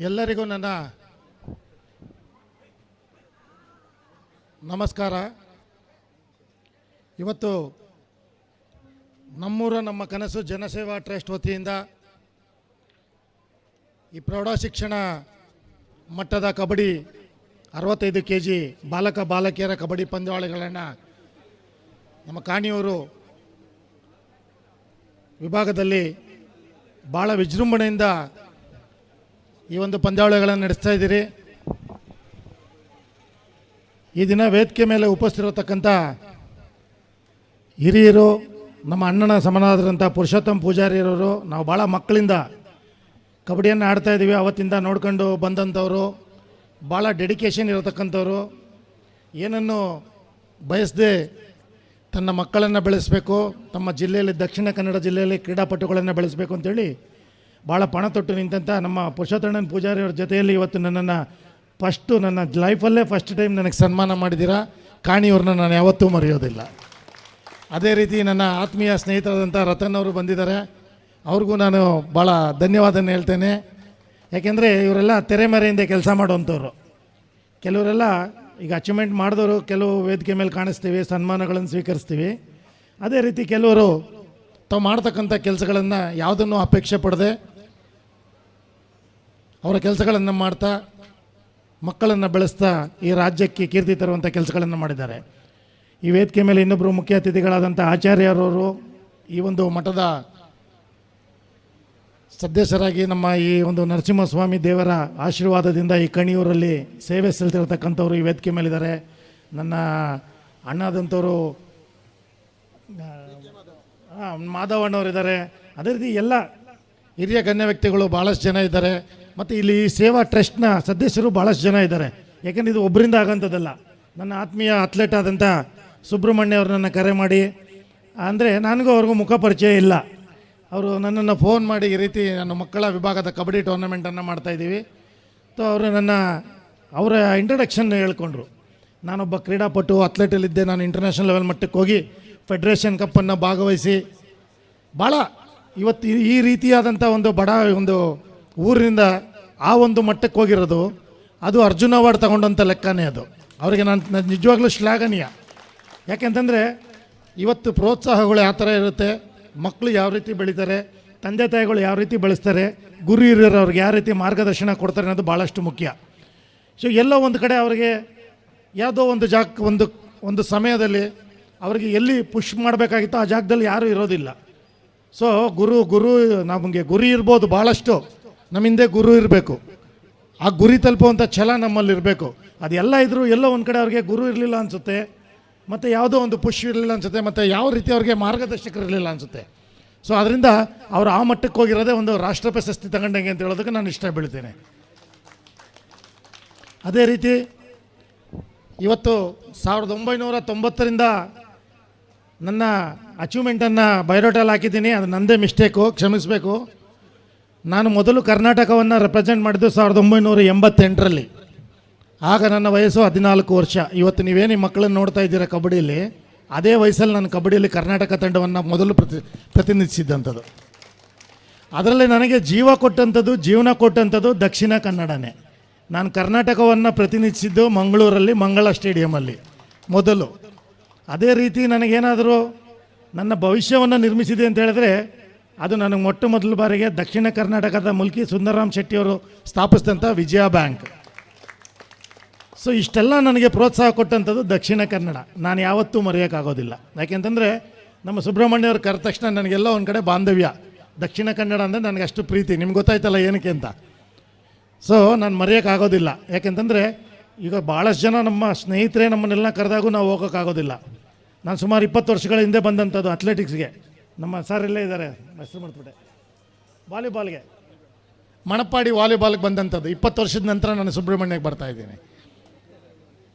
ಎಲ್ಲರಿಗೂ ನನ್ನ ನಮಸ್ಕಾರ. ಇವತ್ತು ನಮ್ಮೂರ ನಮ್ಮ ಕನಸು ಜನಸೇವಾ ಟ್ರಸ್ಟ್ ವತಿಯಿಂದ ಈ ಪ್ರೌಢಶಿಕ್ಷಣ ಮಟ್ಟದ ಕಬಡ್ಡಿ 65 kg ಬಾಲಕ ಬಾಲಕಿಯರ ಕಬಡ್ಡಿ ಪಂದ್ಯಾವಳಿಗಳನ್ನು ನಮ್ಮ ಕಾಣಿಯೂರು ವಿಭಾಗದಲ್ಲಿ ಭಾಳ ವಿಜೃಂಭಣೆಯಿಂದ ಈ ಒಂದು ಪಂದ್ಯಾವಳಿಗಳನ್ನು ನಡೆಸ್ತಾ ಇದ್ದೀರಿ. ಈ ದಿನ ವೇದಿಕೆ ಮೇಲೆ ಉಪಸ್ಥಿತಿರತಕ್ಕಂಥ ಹಿರಿಯರು, ನಮ್ಮ ಅಣ್ಣನ ಸಮನಾದಂಥ ಪುರುಷೋತ್ತಮ್ ಪೂಜಾರಿಯವರು, ನಾವು ಭಾಳ ಮಕ್ಕಳಿಂದ ಕಬಡ್ಡಿಯನ್ನು ಆಡ್ತಾ ಇದ್ದೀವಿ. ಅವತ್ತಿಂದ ನೋಡ್ಕೊಂಡು ಬಂದಂಥವರು, ಭಾಳ ಡೆಡಿಕೇಶನ್ ಇರತಕ್ಕಂಥವ್ರು, ಏನನ್ನು ಬಯಸದೆ ತನ್ನ ಮಕ್ಕಳನ್ನು ಬೆಳೆಸಬೇಕು, ತಮ್ಮ ಜಿಲ್ಲೆಯಲ್ಲಿ ದಕ್ಷಿಣ ಕನ್ನಡ ಜಿಲ್ಲೆಯಲ್ಲಿ ಕ್ರೀಡಾಪಟುಗಳನ್ನು ಬೆಳೆಸಬೇಕು ಅಂತೇಳಿ ಭಾಳ ಪಣ ತೊಟ್ಟು ನಿಂತಂಥ ನಮ್ಮ ಪುರುಷೋತ್ತಮನ್ ಪೂಜಾರಿಯವ್ರ ಜೊತೆಯಲ್ಲಿ ಇವತ್ತು ನನ್ನನ್ನು ನನ್ನ ಲೈಫಲ್ಲೇ ಫಸ್ಟ್ ಟೈಮ್ ನನಗೆ ಸನ್ಮಾನ ಮಾಡಿದ್ದೀರಾ. ಕಾಣಿಯವ್ರನ್ನ ನಾನು ಯಾವತ್ತೂ ಮರೆಯೋದಿಲ್ಲ. ಅದೇ ರೀತಿ ನನ್ನ ಆತ್ಮೀಯ ಸ್ನೇಹಿತರಾದಂಥ ರತನ್ ಅವರು ಬಂದಿದ್ದಾರೆ, ಅವ್ರಿಗೂ ನಾನು ಭಾಳ ಧನ್ಯವಾದನ ಹೇಳ್ತೇನೆ. ಯಾಕೆಂದರೆ ಇವರೆಲ್ಲ ತೆರೆಮರೆಯಿಂದ ಕೆಲಸ ಮಾಡುವಂಥವ್ರು. ಕೆಲವರೆಲ್ಲ ಈಗ ಅಚೀವ್ಮೆಂಟ್ ಮಾಡಿದವರು ಕೆಲವು ವೇದಿಕೆ ಮೇಲೆ ಕಾಣಿಸ್ತೀವಿ, ಸನ್ಮಾನಗಳನ್ನು ಸ್ವೀಕರಿಸ್ತೀವಿ. ಅದೇ ರೀತಿ ಕೆಲವರು ತಾವು ಮಾಡ್ತಕ್ಕಂಥ ಕೆಲಸಗಳನ್ನು ಯಾವುದನ್ನು ಅಪೇಕ್ಷೆ ಪಡದೆ ಅವರ ಕೆಲಸಗಳನ್ನು ಮಾಡ್ತಾ ಮಕ್ಕಳನ್ನು ಬೆಳೆಸ್ತಾ ಈ ರಾಜ್ಯಕ್ಕೆ ಕೀರ್ತಿ ತರುವಂಥ ಕೆಲಸಗಳನ್ನು ಮಾಡಿದ್ದಾರೆ. ಈ ವೇದಿಕೆ ಮೇಲೆ ಇನ್ನೊಬ್ಬರು ಮುಖ್ಯ ಅತಿಥಿಗಳಾದಂಥ ಆಚಾರ್ಯರವರು ಈ ಒಂದು ಮಠದ ಸದಸ್ಯರಾಗಿ ನಮ್ಮ ಈ ಒಂದು ನರಸಿಂಹಸ್ವಾಮಿ ದೇವರ ಆಶೀರ್ವಾದದಿಂದ ಈ ಕಣಿಯೂರಲ್ಲಿ ಸೇವೆ ಸಲ್ಲಿಸಿರ್ತಕ್ಕಂಥವ್ರು ಈ ವೇದಿಕೆ ಮೇಲಿದ್ದಾರೆ. ನನ್ನ ಅಣ್ಣಾದಂಥವರು ಮಾಧವಣ್ಣವರಿದ್ದಾರೆ. ಅದೇ ರೀತಿ ಎಲ್ಲ ಹಿರಿಯ ಗಣ್ಯ ವ್ಯಕ್ತಿಗಳು ಭಾಳಷ್ಟು ಜನ ಇದ್ದಾರೆ. ಮತ್ತು ಇಲ್ಲಿ ಸೇವಾ ಟ್ರಸ್ಟ್ನ ಸದಸ್ಯರು ಭಾಳಷ್ಟು ಜನ ಇದ್ದಾರೆ. ಯಾಕೆಂದರೆ ಇದು ಒಬ್ಬರಿಂದ ಆಗೋಂಥದ್ದಲ್ಲ. ನನ್ನ ಆತ್ಮೀಯ ಅಥ್ಲೆಟ್ ಆದಂಥ ಸುಬ್ರಹ್ಮಣ್ಯ ಅವ್ರನ್ನ ಕರೆ ಮಾಡಿ, ಅಂದರೆ ನನಗೂ ಅವ್ರಿಗೂ ಮುಖ ಪರಿಚಯ ಇಲ್ಲ. ಅವರು ನನ್ನನ್ನು ಫೋನ್ ಮಾಡಿ ಈ ರೀತಿ ನನ್ನ ಮಕ್ಕಳ ವಿಭಾಗದ ಕಬಡ್ಡಿ ಟೂರ್ನಮೆಂಟನ್ನು ಮಾಡ್ತಾಯಿದ್ದೀವಿ. ಅವರು ಅವರ ಇಂಟ್ರಡಕ್ಷನ್ ಹೇಳ್ಕೊಂಡ್ರು. ನಾನೊಬ್ಬ ಕ್ರೀಡಾಪಟು, ಅಥ್ಲೆಟಲ್ಲಿದ್ದೆ. ನಾನು ಇಂಟರ್ನ್ಯಾಷನಲ್ ಲೆವೆಲ್ ಮಟ್ಟಕ್ಕೆ ಹೋಗಿ ಫೆಡ್ರೇಷನ್ ಕಪ್ಪನ್ನು ಭಾಗವಹಿಸಿ ಭಾಳ ಇವತ್ತು ಈ ರೀತಿಯಾದಂಥ ಒಂದು ಒಂದು ಊರಿನಿಂದ ಆ ಒಂದು ಮಟ್ಟಕ್ಕೆ ಹೋಗಿರೋದು, ಅದು ಅರ್ಜುನ ಅವಾರ್ಡ್ ತಗೊಂಡಂಥ ಲೆಕ್ಕನೇ ಅದು. ಅವರಿಗೆ ನಾನು ನಿಜವಾಗ್ಲೂ ಶ್ಲಾಘನೀಯ. ಯಾಕೆಂತಂದರೆ ಇವತ್ತು ಪ್ರೋತ್ಸಾಹಗಳು ಯಾವ ಥರ ಇರುತ್ತೆ, ಮಕ್ಕಳು ಯಾವ ರೀತಿ ಬೆಳೀತಾರೆ, ತಂದೆ ತಾಯಿಗಳು ಯಾವ ರೀತಿ ಬೆಳೆಸ್ತಾರೆ, ಗುರು ಹಿರಿಯರು ಅವ್ರಿಗೆ ಯಾವ ರೀತಿ ಮಾರ್ಗದರ್ಶನ ಕೊಡ್ತಾರೆ ಅನ್ನೋದು ಭಾಳಷ್ಟು ಮುಖ್ಯ. ಸೊ ಎಲ್ಲೋ ಒಂದು ಕಡೆ ಅವರಿಗೆ ಯಾವುದೋ ಒಂದು ಒಂದು ಸಮಯದಲ್ಲಿ ಅವರಿಗೆ ಎಲ್ಲಿ ಪುಷ್ ಮಾಡಬೇಕಾಗಿತ್ತೋ ಆ ಜಾಗದಲ್ಲಿ ಯಾರೂ ಇರೋದಿಲ್ಲ. ಸೊ ಗುರು ನಮಗೆ ಗುರಿ ಇರ್ಬೋದು, ಭಾಳಷ್ಟು ನಮ್ಮ ಹಿಂದೆ ಗುರು ಇರಬೇಕು. ಆ ಗುರಿ ತಲುಪುವಂಥ ಛಲ ನಮ್ಮಲ್ಲಿರಬೇಕು. ಅದೆಲ್ಲ ಇದ್ದರೂ ಎಲ್ಲೋ ಒಂದು ಕಡೆ ಅವ್ರಿಗೆ ಗುರು ಇರಲಿಲ್ಲ ಅನಿಸುತ್ತೆ, ಮತ್ತು ಯಾವುದೋ ಒಂದು ಪುಷ್ ಇರಲಿಲ್ಲ ಅನಿಸುತ್ತೆ, ಮತ್ತು ಯಾವ ರೀತಿ ಅವ್ರಿಗೆ ಮಾರ್ಗದರ್ಶಕರು ಇರಲಿಲ್ಲ ಅನಿಸುತ್ತೆ. ಸೊ ಅದರಿಂದ ಅವರು ಆ ಮಟ್ಟಕ್ಕೆ ಹೋಗಿರೋದೇ ಒಂದು ರಾಷ್ಟ್ರ ಪ್ರಶಸ್ತಿ ತಗೊಂಡಂಗೆ ಅಂತ ಹೇಳೋದಕ್ಕೆ ನಾನು ಇಷ್ಟ ಬೀಳ್ತೇನೆ. ಅದೇ ರೀತಿ ಇವತ್ತು 1990ರಿಂದ ನನ್ನ ಅಚೀವ್ಮೆಂಟನ್ನು ಬಯೋಡಾಟಲ್ಲಿ ಹಾಕಿದ್ದೀನಿ. ಅದು ನನ್ನದೇ ಮಿಸ್ಟೇಕು, ಕ್ಷಮಿಸಬೇಕು. ನಾನು ಮೊದಲು ಕರ್ನಾಟಕವನ್ನು ರೆಪ್ರೆಸೆಂಟ್ ಮಾಡಿದ್ದು 1988ರಲ್ಲಿ. ಆಗ ನನ್ನ ವಯಸ್ಸು 14 ವರ್ಷ. ಇವತ್ತು ನೀವೇನು ಈ ಮಕ್ಕಳನ್ನು ನೋಡ್ತಾ ಇದ್ದೀರಾ ಕಬಡ್ಡಿಯಲ್ಲಿ, ಅದೇ ವಯಸ್ಸಲ್ಲಿ ನಾನು ಕಬಡ್ಡಿಯಲ್ಲಿ ಕರ್ನಾಟಕ ತಂಡವನ್ನು ಮೊದಲು ಪ್ರತಿನಿಧಿಸಿದ್ದಂಥದ್ದು. ಅದರಲ್ಲಿ ನನಗೆ ಜೀವನ ಕೊಟ್ಟಂಥದ್ದು ದಕ್ಷಿಣ ಕನ್ನಡನೇ. ನಾನು ಕರ್ನಾಟಕವನ್ನು ಪ್ರತಿನಿಧಿಸಿದ್ದು ಮಂಗಳೂರಲ್ಲಿ, ಮಂಗಳ ಸ್ಟೇಡಿಯಮಲ್ಲಿ ಮೊದಲು. ಅದೇ ರೀತಿ ನನಗೇನಾದರೂ ನನ್ನ ಭವಿಷ್ಯವನ್ನು ನಿರ್ಮಿಸಿದೆ ಅಂತ ಹೇಳಿದ್ರೆ ಅದು ನನಗೆ ಮೊದಲ ಬಾರಿಗೆ ದಕ್ಷಿಣ ಕರ್ನಾಟಕದ ಮುಲ್ಕಿ ಸುಂದರರಾಮ್ ಶೆಟ್ಟಿಯವರು ಸ್ಥಾಪಿಸಿದಂಥ ವಿಜಯ ಬ್ಯಾಂಕ್. ಸೊ ಇಷ್ಟೆಲ್ಲ ನನಗೆ ಪ್ರೋತ್ಸಾಹ ಕೊಟ್ಟಂಥದ್ದು ದಕ್ಷಿಣ ಕನ್ನಡ. ನಾನು ಯಾವತ್ತೂ ಮರೆಯೋಕ್ಕಾಗೋದಿಲ್ಲ. ಯಾಕೆಂತಂದರೆ ನಮ್ಮ ಸುಬ್ರಹ್ಮಣ್ಯವ್ರು ಕರೆದ ತಕ್ಷಣ ನನಗೆಲ್ಲ ಒಂದು ಕಡೆ ಬಾಂಧವ್ಯ. ದಕ್ಷಿಣ ಕನ್ನಡ ಅಂದರೆ ನನಗೆ ಅಷ್ಟು ಪ್ರೀತಿ. ನಿಮ್ಗೆ ಗೊತ್ತಾಯ್ತಲ್ಲ ಏನಕ್ಕೆ ಅಂತ. ಸೊ ನಾನು ಮರೆಯೋಕ್ಕಾಗೋದಿಲ್ಲ. ಯಾಕೆಂತಂದರೆ ಈಗ ಭಾಳಷ್ಟು ಜನ ನಮ್ಮ ಸ್ನೇಹಿತರೇ ನಮ್ಮನ್ನೆಲ್ಲ ಕರೆದಾಗೂ ನಾವು ಹೋಗೋಕ್ಕಾಗೋದಿಲ್ಲ. ನಾನು ಸುಮಾರು 20 ವರ್ಷಗಳ ಹಿಂದೆ ಬಂದಂಥದ್ದು ಅಥ್ಲೆಟಿಕ್ಸ್ಗೆ. ನಮ್ಮ ಸರ್ ಇಲ್ಲೇ ಇದ್ದಾರೆ, ಹೆಸರು ಮಾಡ್ಬಿಟ್ಟೆ, ವಾಲಿಬಾಲ್ಗೆ, ಮಣಪ್ಪಾಡಿ ವಾಲಿಬಾಲ್ಗೆ ಬಂದಂಥದ್ದು. 20 ವರ್ಷದ ನಂತರ ನಾನು ಸುಬ್ರಹ್ಮಣ್ಯಕ್ಕೆ ಬರ್ತಾಯಿದ್ದೀನಿ.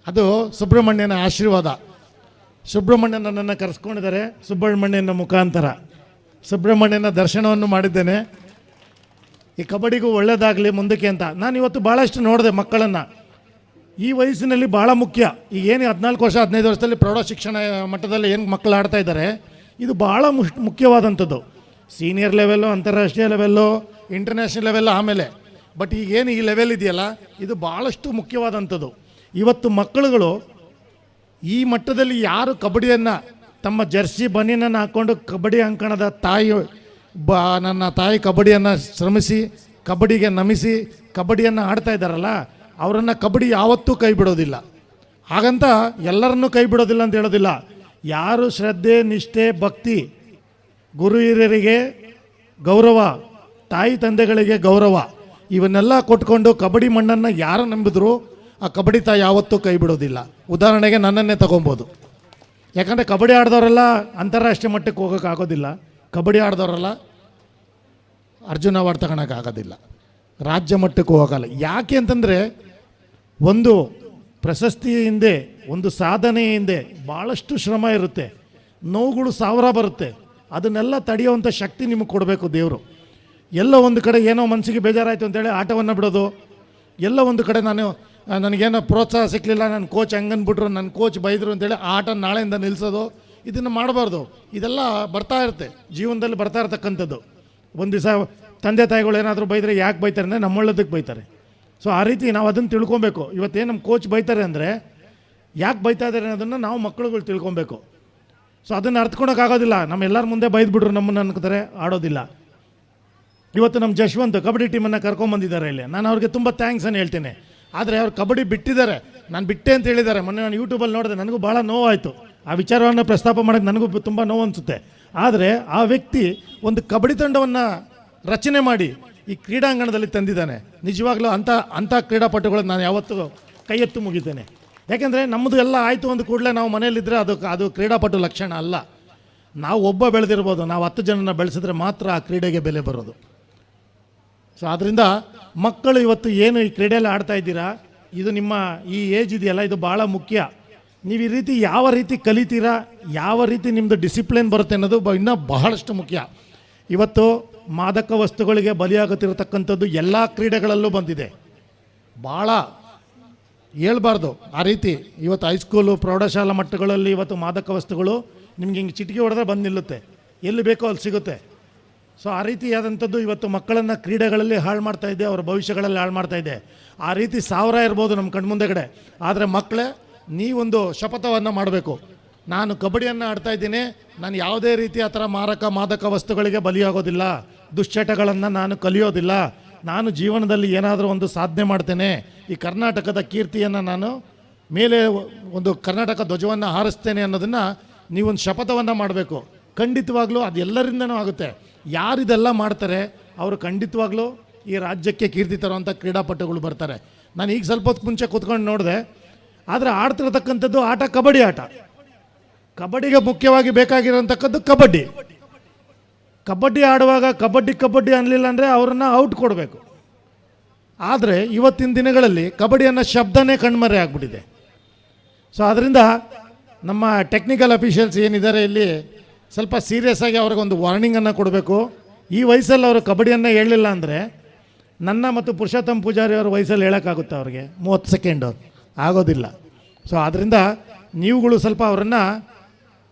ಅದು ಸುಬ್ರಹ್ಮಣ್ಯನ ಆಶೀರ್ವಾದ. ಸುಬ್ರಹ್ಮಣ್ಯ ನನ್ನನ್ನು ಕರೆಸ್ಕೊಂಡಿದ್ದಾರೆ ಸುಬ್ರಹ್ಮಣ್ಯನ ಮುಖಾಂತರ. ಸುಬ್ರಹ್ಮಣ್ಯನ ದರ್ಶನವನ್ನು ಮಾಡಿದ್ದೇನೆ. ಈ ಕಬಡ್ಡಿಗೂ ಒಳ್ಳೆಯದಾಗಲಿ ಮುಂದಕ್ಕೆ ಅಂತ. ನಾನು ಇವತ್ತು ಭಾಳಷ್ಟು ನೋಡಿದೆ ಮಕ್ಕಳನ್ನು. ಈ ವಯಸ್ಸಿನಲ್ಲಿ ಭಾಳ ಮುಖ್ಯ. ಈಗ ಏನು 14 ವರ್ಷ 15 ವರ್ಷದಲ್ಲಿ ಪ್ರೌಢ ಶಿಕ್ಷಣ ಮಟ್ಟದಲ್ಲಿ ಏನು ಮಕ್ಕಳು ಆಡ್ತಾ ಇದ್ದಾರೆ, ಇದು ಭಾಳ ಮುಖ್ಯವಾದಂಥದ್ದು. ಸೀನಿಯರ್ ಲೆವೆಲ್ಲು, ಅಂತಾರಾಷ್ಟ್ರೀಯ ಲೆವೆಲ್ಲು, ಇಂಟರ್ನ್ಯಾಷನಲ್ ಲೆವೆಲ್ಲು, ಆಮೇಲೆ ಬಟ್ ಈಗೇನು ಈ ಲೆವೆಲ್ ಇದೆಯಲ್ಲ ಇದು ಭಾಳಷ್ಟು ಮುಖ್ಯವಾದಂಥದ್ದು. ಇವತ್ತು ಮಕ್ಕಳುಗಳು ಈ ಮಟ್ಟದಲ್ಲಿ ಯಾರು ಕಬಡ್ಡಿಯನ್ನು ತಮ್ಮ ಜರ್ಸಿ ಬನಿಯನ್ನು ಹಾಕ್ಕೊಂಡು ಕಬಡ್ಡಿ ಅಂಕಣದ ತಾಯಿ ನನ್ನ ತಾಯಿ ಕಬಡ್ಡಿಯನ್ನು ಶ್ರಮಿಸಿ ಕಬಡ್ಡಿಗೆ ನಮಿಸಿ ಕಬಡ್ಡಿಯನ್ನು ಆಡ್ತಾ ಇದ್ದಾರಲ್ಲ, ಅವರನ್ನು ಕಬಡ್ಡಿ ಯಾವತ್ತೂ ಕೈ ಬಿಡೋದಿಲ್ಲ. ಹಾಗಂತ ಎಲ್ಲರನ್ನೂ ಕೈ ಬಿಡೋದಿಲ್ಲ ಅಂತ ಹೇಳೋದಿಲ್ಲ. ಯಾರು ಶ್ರದ್ಧೆ, ನಿಷ್ಠೆ, ಭಕ್ತಿ, ಗುರು ಹಿರಿಯರಿಗೆ ಗೌರವ, ತಾಯಿ ತಂದೆಗಳಿಗೆ ಗೌರವ, ಇವನ್ನೆಲ್ಲ ಕೊಟ್ಕೊಂಡು ಕಬಡ್ಡಿ ಮಣ್ಣನ್ನು ಯಾರು ನಂಬಿದ್ರು ಆ ಕಬಡ್ಡಿ ತಾಯಿ ಯಾವತ್ತೂ ಕೈ ಬಿಡೋದಿಲ್ಲ. ಉದಾಹರಣೆಗೆ ನನ್ನನ್ನೇ ತಗೊಬೋದು. ಯಾಕಂದರೆ ಕಬಡ್ಡಿ ಆಡಿದವರೆಲ್ಲ ಅಂತಾರಾಷ್ಟ್ರೀಯ ಮಟ್ಟಕ್ಕೆ ಹೋಗೋಕ್ಕಾಗೋದಿಲ್ಲ, ಕಬಡ್ಡಿ ಆಡಿದವರೆಲ್ಲ ಅರ್ಜುನ ಅವಾರ್ಡ್ ತಗೊಳಕ್ಕಾಗೋದಿಲ್ಲ, ರಾಜ್ಯ ಮಟ್ಟಕ್ಕೆ ಹೋಗೋಕ್ಕಲ್ಲ. ಯಾಕೆ ಅಂತಂದರೆ ಒಂದು ಪ್ರಶಸ್ತಿ ಹಿಂದೆ, ಒಂದು ಸಾಧನೆ ಹಿಂದೆ ಭಾಳಷ್ಟು ಶ್ರಮ ಇರುತ್ತೆ, ನೋವುಗಳು ಸಾವಿರ ಬರುತ್ತೆ. ಅದನ್ನೆಲ್ಲ ತಡೆಯುವಂಥ ಶಕ್ತಿ ನಿಮಗೆ ಕೊಡಬೇಕು ದೇವರು. ಎಲ್ಲ ಒಂದು ಕಡೆ ಏನೋ ಮನಸ್ಸಿಗೆ ಬೇಜಾರಾಯಿತು ಅಂತೇಳಿ ಆಟವನ್ನು ಬಿಡೋದು, ಎಲ್ಲ ಒಂದು ಕಡೆ ನನಗೇನೋ ಪ್ರೋತ್ಸಾಹ ಸಿಕ್ಕಲಿಲ್ಲ, ನನ್ನ ಕೋಚ್ ಹಂಗನ್ಬಿಟ್ರು, ನನ್ನ ಕೋಚ್ ಬೈದರು ಅಂತೇಳಿ ಆಟ ನಾಳೆಯಿಂದ ನಿಲ್ಲಿಸೋದು, ಇದನ್ನು ಮಾಡಬಾರ್ದು. ಇದೆಲ್ಲ ಬರ್ತಾ ಇರುತ್ತೆ, ಜೀವನದಲ್ಲಿ ಬರ್ತಾ ಇರ್ತಕ್ಕಂಥದ್ದು. ಒಂದು ದಿವಸ ತಂದೆ ತಾಯಿಗಳು ಏನಾದರೂ ಬೈದರೆ ಯಾಕೆ ಬೈತಾರೆ ಅಂದರೆ ನಮ್ಮೊಳ್ಳದಕ್ಕೆ ಬೈತಾರೆ. ಸೊ ಆ ರೀತಿ ನಾವು ಅದನ್ನು ತಿಳ್ಕೊಬೇಕು. ಇವತ್ತೇನು ನಮ್ಮ ಕೋಚ್ ಬೈತಾರೆ ಅಂದರೆ ಯಾಕೆ ಬೈತಾ ಇದ್ದಾರೆ ಅನ್ನೋದನ್ನು ನಾವು ಮಕ್ಕಳುಗಳು ತಿಳ್ಕೊಬೇಕು. ಸೊ ಅದನ್ನು ಅರ್ಥಕೊಳಕ್ಕಾಗೋದಿಲ್ಲ. ನಮ್ಮೆಲ್ಲರ ಮುಂದೆ ಬೈದ್ಬಿಟ್ರು ನಮ್ಮನ್ನು ಅನ್ಕೋತಾರೆ, ಆಡೋದಿಲ್ಲ. ಇವತ್ತು ನಮ್ಮ ಜಶ್ವಂತ್ ಕಬಡ್ಡಿ ಟೀಮನ್ನು ಕರ್ಕೊಂಬಂದಿದ್ದಾರೆ ಇಲ್ಲಿ, ನಾನು ಅವ್ರಿಗೆ ತುಂಬ ಥ್ಯಾಂಕ್ಸ್ ಅನ್ನು ಹೇಳ್ತೇನೆ. ಆದರೆ ಅವ್ರು ಕಬಡ್ಡಿ ಬಿಟ್ಟಿದ್ದಾರೆ, ನಾನು ಬಿಟ್ಟೆ ಅಂತ ಹೇಳಿದ್ದಾರೆ. ಮೊನ್ನೆ ನಾನು ಯೂಟ್ಯೂಬಲ್ಲಿ ನೋಡಿದೆ, ನನಗೂ ಭಾಳ ನೋವಾಯಿತು. ಆ ವಿಚಾರವನ್ನು ಪ್ರಸ್ತಾಪ ಮಾಡೋಕ್ಕೆ ನನಗೂ ತುಂಬ ನೋವು ಅನಿಸುತ್ತೆ. ಆದರೆ ಆ ವ್ಯಕ್ತಿ ಒಂದು ಕಬಡ್ಡಿ ತಂಡವನ್ನು ರಚನೆ ಮಾಡಿ ಈ ಕ್ರೀಡಾಂಗಣದಲ್ಲಿ ತಂದಿದ್ದಾನೆ. ನಿಜವಾಗ್ಲೂ ಅಂಥ ಕ್ರೀಡಾಪಟುಗಳು ನಾನು ಯಾವತ್ತೂ ಕೈ ಎತ್ತು ಮುಗಿತೇನೆ. ಯಾಕೆಂದರೆ ನಮ್ಮದು ಎಲ್ಲ ಆಯಿತು ಅಂದ ಕೂಡಲೇ ನಾವು ಮನೆಯಲ್ಲಿದ್ದರೆ ಅದು ಕ್ರೀಡಾಪಟು ಲಕ್ಷಣ ಅಲ್ಲ. ನಾವು ಒಬ್ಬ ಬೆಳೆದಿರ್ಬೋದು, ನಾವು 10 ಜನನ ಬೆಳೆಸಿದ್ರೆ ಮಾತ್ರ ಆ ಕ್ರೀಡೆಗೆ ಬೆಲೆ ಬರೋದು. ಸೊ ಆದ್ದರಿಂದ ಮಕ್ಕಳು ಇವತ್ತು ಏನು ಈ ಕ್ರೀಡೆಯಲ್ಲಿ ಆಡ್ತಾ ಇದ್ದೀರಾ, ಇದು ನಿಮ್ಮ ಈ ಏಜ್ ಇದೆಯಲ್ಲ, ಇದು ಭಾಳ ಮುಖ್ಯ. ನೀವು ಈ ರೀತಿ ಯಾವ ರೀತಿ ಕಲಿತೀರಾ, ಯಾವ ರೀತಿ ನಿಮ್ಮದು ಡಿಸಿಪ್ಲಿನ್ ಬರುತ್ತೆ ಅನ್ನೋದು ಇನ್ನೂ ಬಹಳಷ್ಟು ಮುಖ್ಯ. ಇವತ್ತು ಮಾದಕ ವಸ್ತುಗಳಿಗೆ ಬಲಿಯಾಗುತ್ತಿರತಕ್ಕಂಥದ್ದು ಎಲ್ಲ ಕ್ರೀಡೆಗಳಲ್ಲೂ ಬಂದಿದೆ. ಭಾಳ ಹೇಳ್ಬಾರ್ದು ಆ ರೀತಿ. ಇವತ್ತು ಹೈಸ್ಕೂಲು, ಪ್ರೌಢಶಾಲಾ ಮಟ್ಟಗಳಲ್ಲಿ ಇವತ್ತು ಮಾದಕ ವಸ್ತುಗಳು ನಿಮ್ಗೆ ಹಿಂಗೆ ಚಿಟಿಕೆ ಹೊಡೆದ್ರೆ ಬಂದು ನಿಲ್ಲುತ್ತೆ, ಎಲ್ಲಿ ಬೇಕೋ ಅಲ್ಲಿ ಸಿಗುತ್ತೆ. ಸೊ ಆ ರೀತಿಯಾದಂಥದ್ದು ಇವತ್ತು ಮಕ್ಕಳನ್ನು ಕ್ರೀಡೆಗಳಲ್ಲಿ ಹಾಳು ಮಾಡ್ತಾ ಇದೆ, ಅವರ ಭವಿಷ್ಯಗಳಲ್ಲಿ ಹಾಳು ಮಾಡ್ತಾ ಇದೆ. ಆ ರೀತಿ 1000 ಇರ್ಬೋದು ನಮ್ಮ ಕಣ್ಮುಂದೆಗಡೆ, ಆದರೆ ಮಕ್ಕಳೇ ನೀವೊಂದು ಶಪಥವನ್ನು ಮಾಡಬೇಕು. ನಾನು ಕಬಡ್ಡಿಯನ್ನು ಆಡ್ತಾ ಇದ್ದೀನಿ, ನಾನು ಯಾವುದೇ ರೀತಿ ಆ ಥರ ಮಾದಕ ವಸ್ತುಗಳಿಗೆ ಬಲಿಯಾಗೋದಿಲ್ಲ, ದುಶ್ಚಟಗಳನ್ನು ನಾನು ಕಲಿಯೋದಿಲ್ಲ, ನಾನು ಜೀವನದಲ್ಲಿ ಏನಾದರೂ ಒಂದು ಸಾಧನೆ ಮಾಡ್ತೇನೆ, ಈ ಕರ್ನಾಟಕದ ಕೀರ್ತಿಯನ್ನು ನಾನು ಮೇಲೆ ಒಂದು ಕರ್ನಾಟಕ ಧ್ವಜವನ್ನು ಹಾರಿಸ್ತೇನೆ ಅನ್ನೋದನ್ನು ನೀವೊಂದು ಶಪಥವನ್ನು ಮಾಡಬೇಕು. ಖಂಡಿತವಾಗ್ಲೂ ಅದು ಎಲ್ಲರಿಂದನೂ ಆಗುತ್ತೆ. ಯಾರಿದೆಲ್ಲ ಮಾಡ್ತಾರೆ ಅವರು ಖಂಡಿತವಾಗ್ಲೂ ಈ ರಾಜ್ಯಕ್ಕೆ ಕೀರ್ತಿ ತರುವಂಥ ಕ್ರೀಡಾಪಟುಗಳು ಬರ್ತಾರೆ. ನಾನು ಈಗ ಸ್ವಲ್ಪ ಹೊತ್ತು ಮುಂಚೆ ಕೂತ್ಕೊಂಡು ನೋಡಿದೆ, ಆದರೆ ಆಡ್ತಿರತಕ್ಕಂಥದ್ದು ಆಟ ಕಬಡ್ಡಿ ಆಟ. ಕಬಡ್ಡಿಗೆ ಮುಖ್ಯವಾಗಿ ಬೇಕಾಗಿರೋಂಥಕ್ಕದ್ದು ಕಬಡ್ಡಿ. ಕಬಡ್ಡಿ ಆಡುವಾಗ ಕಬಡ್ಡಿ ಅನ್ನಲಿಲ್ಲ ಅಂದರೆ ಅವ್ರನ್ನ ಔಟ್ ಕೊಡಬೇಕು. ಆದರೆ ಇವತ್ತಿನ ದಿನಗಳಲ್ಲಿ ಕಬಡ್ಡಿ ಅನ್ನೋ ಶಬ್ದನೇ ಕಣ್ಮರೆ ಆಗಿಬಿಟ್ಟಿದೆ. ಸೊ ಅದರಿಂದ ನಮ್ಮ ಟೆಕ್ನಿಕಲ್ ಅಫಿಷಿಯಲ್ಸ್ ಏನಿದ್ದಾರೆ ಇಲ್ಲಿ ಸ್ವಲ್ಪ ಸೀರಿಯಸ್ ಆಗಿ ಅವ್ರಿಗೊಂದು ವಾರ್ನಿಂಗನ್ನು ಕೊಡಬೇಕು. ಈ ವಯಸ್ಸಲ್ಲಿ ಅವರು ಕಬಡ್ಡಿಯನ್ನು ಹೇಳಲಿಲ್ಲ ಅಂದರೆ ನನ್ನ ಮತ್ತು ಪುರುಷೋತ್ತಮ್ ಪೂಜಾರಿ ಅವರ ವಯಸ್ಸಲ್ಲಿ ಹೇಳೋಕ್ಕಾಗುತ್ತೆ ಅವ್ರಿಗೆ 30 ಸೆಕೆಂಡು ಆಗೋದಿಲ್ಲ. ಸೊ ಆದ್ದರಿಂದ ನೀವುಗಳು ಸ್ವಲ್ಪ ಅವರನ್ನು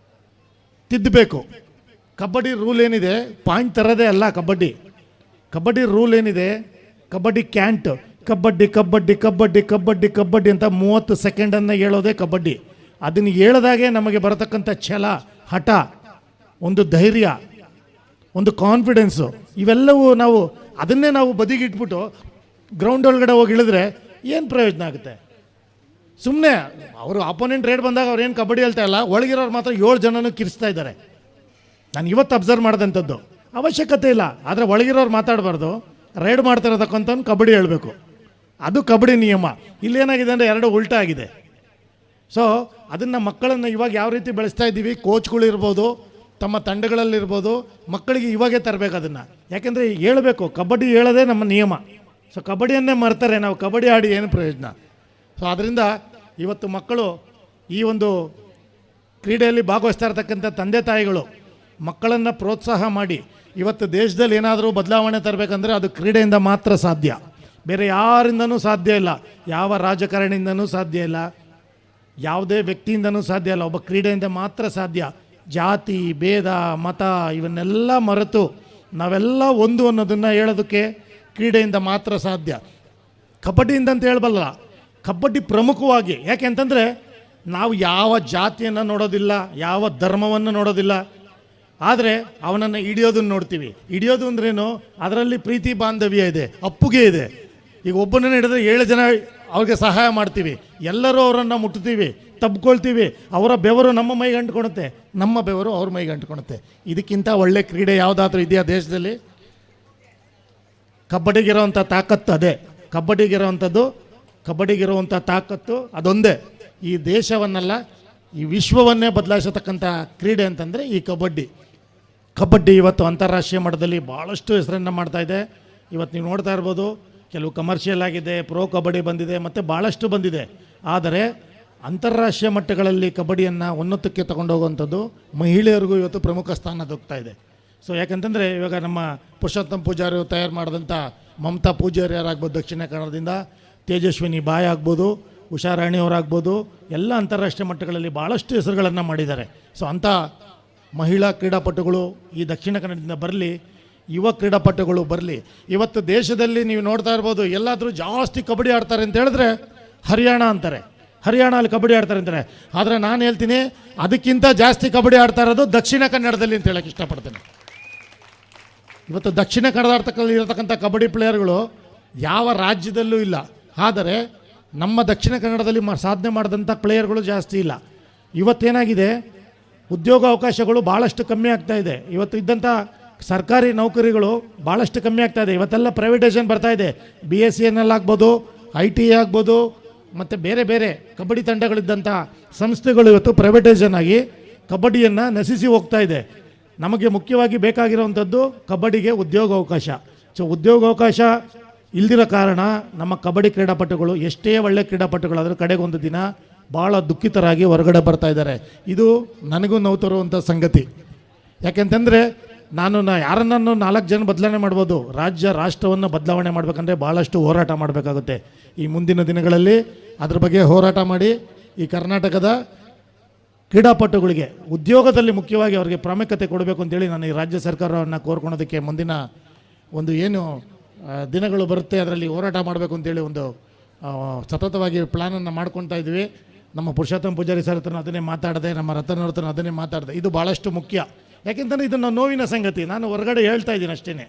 ತಿದ್ದಬೇಕು. ಕಬಡ್ಡಿ ರೂಲ್ ಏನಿದೆ ಪಾಯಿಂಟ್ ತರೋದೇ ಅಲ್ಲ. ಕಬಡ್ಡಿ ರೂಲ್ ಏನಿದೆ, ಕಬಡ್ಡಿ ಕ್ಯಾಂಟ್, ಕಬಡ್ಡಿ ಕಬಡ್ಡಿ ಕಬಡ್ಡಿ ಕಬಡ್ಡಿ ಕಬಡ್ಡಿ ಅಂತ 30 ಸೆಕೆಂಡನ್ನು ಹೇಳೋದೇ ಕಬಡ್ಡಿ. ಅದನ್ನು ಹೇಳಿದಾಗೆ ನಮಗೆ ಬರತಕ್ಕಂಥ ಛಲ, ಹಠ, ಒಂದು ಧೈರ್ಯ, ಒಂದು ಕಾನ್ಫಿಡೆನ್ಸು, ಇವೆಲ್ಲವೂ ಅದನ್ನೇ ನಾವು ಬದಿಗಿಟ್ಬಿಟ್ಟು ಗ್ರೌಂಡ್ ಒಳಗಡೆ ಹೋಗಿ ಇಳಿದ್ರೆ ಏನು ಪ್ರಯೋಜನ ಆಗುತ್ತೆ? ಸುಮ್ಮನೆ ಅವರು ಅಪೋನೆಂಟ್ ರೇಡ್ ಬಂದಾಗ ಅವ್ರು ಏನು ಕಬಡ್ಡಿ ಹೇಳ್ತಾ ಇಲ್ಲ, ಒಳಗಿರೋರು ಮಾತ್ರ 7 ಜನನೂ ಕಿರಿಸ್ತಾ ಇದ್ದಾರೆ. ನಾನು ಇವತ್ತು ಅಬ್ಸರ್ವ್ ಮಾಡಿದಂಥದ್ದು. ಅವಶ್ಯಕತೆ ಇಲ್ಲ, ಆದರೆ ಒಳಗಿರೋರು ಮಾತಾಡಬಾರ್ದು, ರೈಡ್ ಮಾಡ್ತಿರೋದಕ್ಕಂತ ಕಬಡ್ಡಿ ಹೇಳಬೇಕು. ಅದು ಕಬಡ್ಡಿ ನಿಯಮ. ಇಲ್ಲೇನಾಗಿದೆ ಅಂದರೆ 2 ಉಲ್ಟಾ ಆಗಿದೆ. ಸೊ ಅದನ್ನು ಮಕ್ಕಳನ್ನು ಇವಾಗ ಯಾವ ರೀತಿ ಬೆಳೆಸ್ತಾ ಇದ್ದೀವಿ, ಕೋಚ್ಗಳಿರ್ಬೋದು, ತಮ್ಮ ತಂಡಗಳಲ್ಲಿರ್ಬೋದು, ಮಕ್ಕಳಿಗೆ ಇವಾಗೇ ತರಬೇಕು ಅದನ್ನು. ಯಾಕೆಂದರೆ ಹೇಳಬೇಕು, ಕಬಡ್ಡಿ ಹೇಳೋದೇ ನಮ್ಮ ನಿಯಮ. ಸೊ ಕಬಡ್ಡಿಯನ್ನೇ ಮರ್ತಾರೆ, ನಾವು ಕಬಡ್ಡಿ ಆಡಿ ಏನು ಪ್ರಯೋಜನ? ಸೊ ಅದರಿಂದ ಇವತ್ತು ಮಕ್ಕಳು ಈ ಒಂದು ಕ್ರೀಡೆಯಲ್ಲಿ ಭಾಗವಹಿಸ್ತಾ ಇರ್ತಕ್ಕಂಥ ತಂದೆ ತಾಯಿಗಳು ಮಕ್ಕಳನ್ನು ಪ್ರೋತ್ಸಾಹ ಮಾಡಿ ಇವತ್ತು ದೇಶದಲ್ಲಿ ಏನಾದರೂ ಬದಲಾವಣೆ ತರಬೇಕಂದ್ರೆ ಅದು ಕ್ರೀಡೆಯಿಂದ ಮಾತ್ರ ಸಾಧ್ಯ, ಬೇರೆ ಯಾರಿಂದನೂ ಸಾಧ್ಯ ಇಲ್ಲ. ಯಾವ ರಾಜಕಾರಣಿಯಿಂದನೂ ಸಾಧ್ಯ ಇಲ್ಲ, ಯಾವುದೇ ವ್ಯಕ್ತಿಯಿಂದನೂ ಸಾಧ್ಯ ಇಲ್ಲ. ಒಬ್ಬ ಕ್ರೀಡೆಯಿಂದ ಮಾತ್ರ ಸಾಧ್ಯ. ಜಾತಿ, ಭೇದ, ಮತ ಇವನ್ನೆಲ್ಲ ಮರೆತು ನಾವೆಲ್ಲ ಒಂದು ಅನ್ನೋದನ್ನು ಹೇಳೋದಕ್ಕೆ ಕ್ರೀಡೆಯಿಂದ ಮಾತ್ರ ಸಾಧ್ಯ. ಕಬಡ್ಡಿಯಿಂದ ಅಂತ ಹೇಳಬಲ್ಲ, ಕಬಡ್ಡಿ ಪ್ರಮುಖವಾಗಿ. ಯಾಕೆ ಅಂತಂದರೆ ನಾವು ಯಾವ ಜಾತಿಯನ್ನು ನೋಡೋದಿಲ್ಲ, ಯಾವ ಧರ್ಮವನ್ನು ನೋಡೋದಿಲ್ಲ, ಆದರೆ ಅವನನ್ನು ಹಿಡಿಯೋದನ್ನು ನೋಡ್ತೀವಿ. ಹಿಡಿಯೋದು ಅಂದ್ರೇನು, ಅದರಲ್ಲಿ ಪ್ರೀತಿ ಬಾಂಧವ್ಯ ಇದೆ, ಅಪ್ಪುಗೆ ಇದೆ. ಈಗ ಒಬ್ಬನನ್ನು ಹಿಡಿದ್ರೆ 7 ಜನ ಅವ್ರಿಗೆ ಸಹಾಯ ಮಾಡ್ತೀವಿ, ಎಲ್ಲರೂ ಅವರನ್ನು ಮುಟ್ತೀವಿ, ತಬ್ಕೊಳ್ತೀವಿ. ಅವರ ಬೆವರು ನಮ್ಮ ಮೈಗೆ ಅಂಟ್ಕೊಳುತ್ತೆ, ನಮ್ಮ ಬೆವರು ಅವ್ರ ಮೈಗೆ ಅಂಟ್ಕೊಳುತ್ತೆ. ಇದಕ್ಕಿಂತ ಒಳ್ಳೆ ಕ್ರೀಡೆ ಯಾವುದಾದ್ರೂ ಇದೆಯಾ ದೇಶದಲ್ಲಿ? ಕಬಡ್ಡಿಗಿರೋವಂಥ ತಾಕತ್ತು ಅದೇ. ಕಬಡ್ಡಿಗಿರುವಂಥ ತಾಕತ್ತು ಅದೊಂದೇ. ಈ ದೇಶವನ್ನೆಲ್ಲ, ಈ ವಿಶ್ವವನ್ನೇ ಬದಲಾಯಿಸತಕ್ಕಂಥ ಕ್ರೀಡೆ ಅಂತಂದರೆ ಈ ಕಬಡ್ಡಿ ಇವತ್ತು ಅಂತಾರಾಷ್ಟ್ರೀಯ ಮಟ್ಟದಲ್ಲಿ ಭಾಳಷ್ಟು ಹೆಸರನ್ನು ಮಾಡ್ತಾಯಿದೆ. ಇವತ್ತು ನೀವು ನೋಡ್ತಾ ಇರ್ಬೋದು, ಕೆಲವು ಕಮರ್ಷಿಯಲ್ ಆಗಿದೆ, ಪ್ರೋ ಕಬಡ್ಡಿ ಬಂದಿದೆ, ಮತ್ತು ಭಾಳಷ್ಟು ಬಂದಿದೆ. ಆದರೆ ಅಂತಾರಾಷ್ಟ್ರೀಯ ಮಟ್ಟಗಳಲ್ಲಿ ಕಬಡ್ಡಿಯನ್ನು ಉನ್ನತಕ್ಕೆ ತಗೊಂಡೋಗುವಂಥದ್ದು ಮಹಿಳೆಯರಿಗೂ ಇವತ್ತು ಪ್ರಮುಖ ಸ್ಥಾನ ದೊರಕ್ತಾ ಇದೆ. ಸೊ ಯಾಕಂತಂದರೆ ಇವಾಗ ನಮ್ಮ ಪುರುಷೋತ್ತಮ್ ಪೂಜಾರಿ ತಯಾರು ಮಾಡಿದಂಥ ಮಮತಾ ಪೂಜಾರಿ ಯಾರಾಗ್ಬೋದು ದಕ್ಷಿಣ ಕನ್ನಡದಿಂದ, ತೇಜಸ್ವಿನಿ ಬಾಯ್ ಆಗ್ಬೋದು, ಉಷಾ ರಾಣಿ ಅವರಾಗ್ಬೋದು, ಎಲ್ಲ ಅಂತಾರಾಷ್ಟ್ರೀಯ ಮಟ್ಟಗಳಲ್ಲಿ ಭಾಳಷ್ಟು ಹೆಸರುಗಳನ್ನು ಮಾಡಿದ್ದಾರೆ. ಸೊ ಅಂಥ ಮಹಿಳಾ ಕ್ರೀಡಾಪಟುಗಳು ಈ ದಕ್ಷಿಣ ಕನ್ನಡದಿಂದ ಬರಲಿ, ಯುವ ಕ್ರೀಡಾಪಟುಗಳು ಬರಲಿ. ಇವತ್ತು ದೇಶದಲ್ಲಿ ನೀವು ನೋಡ್ತಾ ಇರ್ಬೋದು, ಎಲ್ಲಾದರೂ ಜಾಸ್ತಿ ಕಬಡ್ಡಿ ಆಡ್ತಾರೆ ಅಂತ ಹೇಳಿದ್ರೆ ಹರಿಯಾಣ ಅಂತಾರೆ, ಹರಿಯಾಣಲ್ಲಿ ಕಬಡ್ಡಿ ಆಡ್ತಾರೆ ಅಂತಾರೆ. ಆದರೆ ನಾನು ಹೇಳ್ತೀನಿ, ಅದಕ್ಕಿಂತ ಜಾಸ್ತಿ ಕಬಡ್ಡಿ ಆಡ್ತಾ ಇರೋದು ದಕ್ಷಿಣ ಕನ್ನಡದಲ್ಲಿ ಅಂತ ಹೇಳಕ್ಕೆ ಇಷ್ಟಪಡ್ತೇನೆ. ಇವತ್ತು ದಕ್ಷಿಣ ಕನ್ನಡದಲ್ಲಿ ಇರತಕ್ಕಂಥ ಕಬಡ್ಡಿ ಪ್ಲೇಯರ್ಗಳು ಯಾವ ರಾಜ್ಯದಲ್ಲೂ ಇಲ್ಲ, ಆದರೆ ನಮ್ಮ ದಕ್ಷಿಣ ಕನ್ನಡದಲ್ಲಿ ಸಾಧನೆ ಮಾಡಿದಂಥ ಪ್ಲೇಯರ್ಗಳು ಜಾಸ್ತಿ ಇಲ್ಲ. ಇವತ್ತೇನಾಗಿದೆ, ಉದ್ಯೋಗ ಅವಕಾಶಗಳು ಭಾಳಷ್ಟು ಕಮ್ಮಿ ಆಗ್ತಾ ಇದೆ. ಇವತ್ತು ಇದ್ದಂಥ ಸರ್ಕಾರಿ ನೌಕರಿಗಳು ಭಾಳಷ್ಟು ಕಮ್ಮಿ ಆಗ್ತಾ ಇದೆ. ಇವತ್ತೆಲ್ಲ ಪ್ರೈವೇಟೈಸೇಷನ್ ಬರ್ತಾ ಇದೆ. BSc ಆಗ್ಬೋದು, ITI ಆಗ್ಬೋದು, ಮತ್ತು ಬೇರೆ ಬೇರೆ ಕಬಡ್ಡಿ ತಂಡಗಳಿದ್ದಂಥ ಸಂಸ್ಥೆಗಳು ಇವತ್ತು ಪ್ರೈವೇಟೈಸೇಷನ್ ಆಗಿ ಕಬಡ್ಡಿಯನ್ನು ನಶಿಸಿ ಹೋಗ್ತಾ ಇದೆ. ನಮಗೆ ಮುಖ್ಯವಾಗಿ ಬೇಕಾಗಿರುವಂಥದ್ದು ಕಬಡ್ಡಿಗೆ ಉದ್ಯೋಗಾವಕಾಶ. ಸೊ ಉದ್ಯೋಗಾವಕಾಶ ಇಲ್ದಿರೋ ಕಾರಣ ನಮ್ಮ ಕಬಡ್ಡಿ ಕ್ರೀಡಾಪಟುಗಳು ಎಷ್ಟೇ ಒಳ್ಳೆ ಕ್ರೀಡಾಪಟುಗಳಾದರೂ ಕಡೆಗೊಂದು ದಿನ ಭಾಳ ದುಃಖಿತರಾಗಿ ಹೊರಗಡೆ ಬರ್ತಾ ಇದ್ದಾರೆ. ಇದು ನನಗೂ ನೋವು ತರುವಂಥ ಸಂಗತಿ. ಯಾಕೆಂತಂದರೆ ನಾನು ಯಾರನ್ನೂ 4 ಜನ ಬದಲಾವಣೆ ಮಾಡ್ಬೋದು, ರಾಷ್ಟ್ರವನ್ನು ಬದಲಾವಣೆ ಮಾಡಬೇಕಂದ್ರೆ ಭಾಳಷ್ಟು ಹೋರಾಟ ಮಾಡಬೇಕಾಗುತ್ತೆ. ಈ ಮುಂದಿನ ದಿನಗಳಲ್ಲಿ ಅದ್ರ ಬಗ್ಗೆ ಹೋರಾಟ ಮಾಡಿ ಈ ಕರ್ನಾಟಕದ ಕ್ರೀಡಾಪಟುಗಳಿಗೆ ಉದ್ಯೋಗದಲ್ಲಿ ಮುಖ್ಯವಾಗಿ ಅವರಿಗೆ ಪ್ರಾಮುಖ್ಯತೆ ಕೊಡಬೇಕು ಅಂತೇಳಿ ನಾನು ಈ ರಾಜ್ಯ ಸರ್ಕಾರವನ್ನು ಕೋರ್ಕೊಳೋದಕ್ಕೆ ಮುಂದಿನ ಒಂದು ಏನು ದಿನಗಳು ಬರುತ್ತೆ ಅದರಲ್ಲಿ ಹೋರಾಟ ಮಾಡಬೇಕು ಅಂತೇಳಿ ಒಂದು ಸತತವಾಗಿ ಪ್ಲ್ಯಾನನ್ನು ಮಾಡ್ಕೊತಾ ಇದ್ವಿ. ನಮ್ಮ ಪುರುಷೋತ್ತಮ್ ಪೂಜಾರಿ ಸರ್ ಹತ್ರ ಅದನ್ನೇ ಮಾತಾಡಿದೆ, ನಮ್ಮ ರತನ್ ಅವ್ರ ಹತ್ರ ಅದನ್ನೇ ಮಾತಾಡಿದೆ. ಇದು ಭಾಳಷ್ಟು ಮುಖ್ಯ. ಯಾಕೆಂತಂದರೆ ಇದನ್ನು ನೋವಿನ ಸಂಗತಿ, ನಾನು ಹೊರಗಡೆ ಹೇಳ್ತಾ ಇದ್ದೀನಿ ಅಷ್ಟೇ.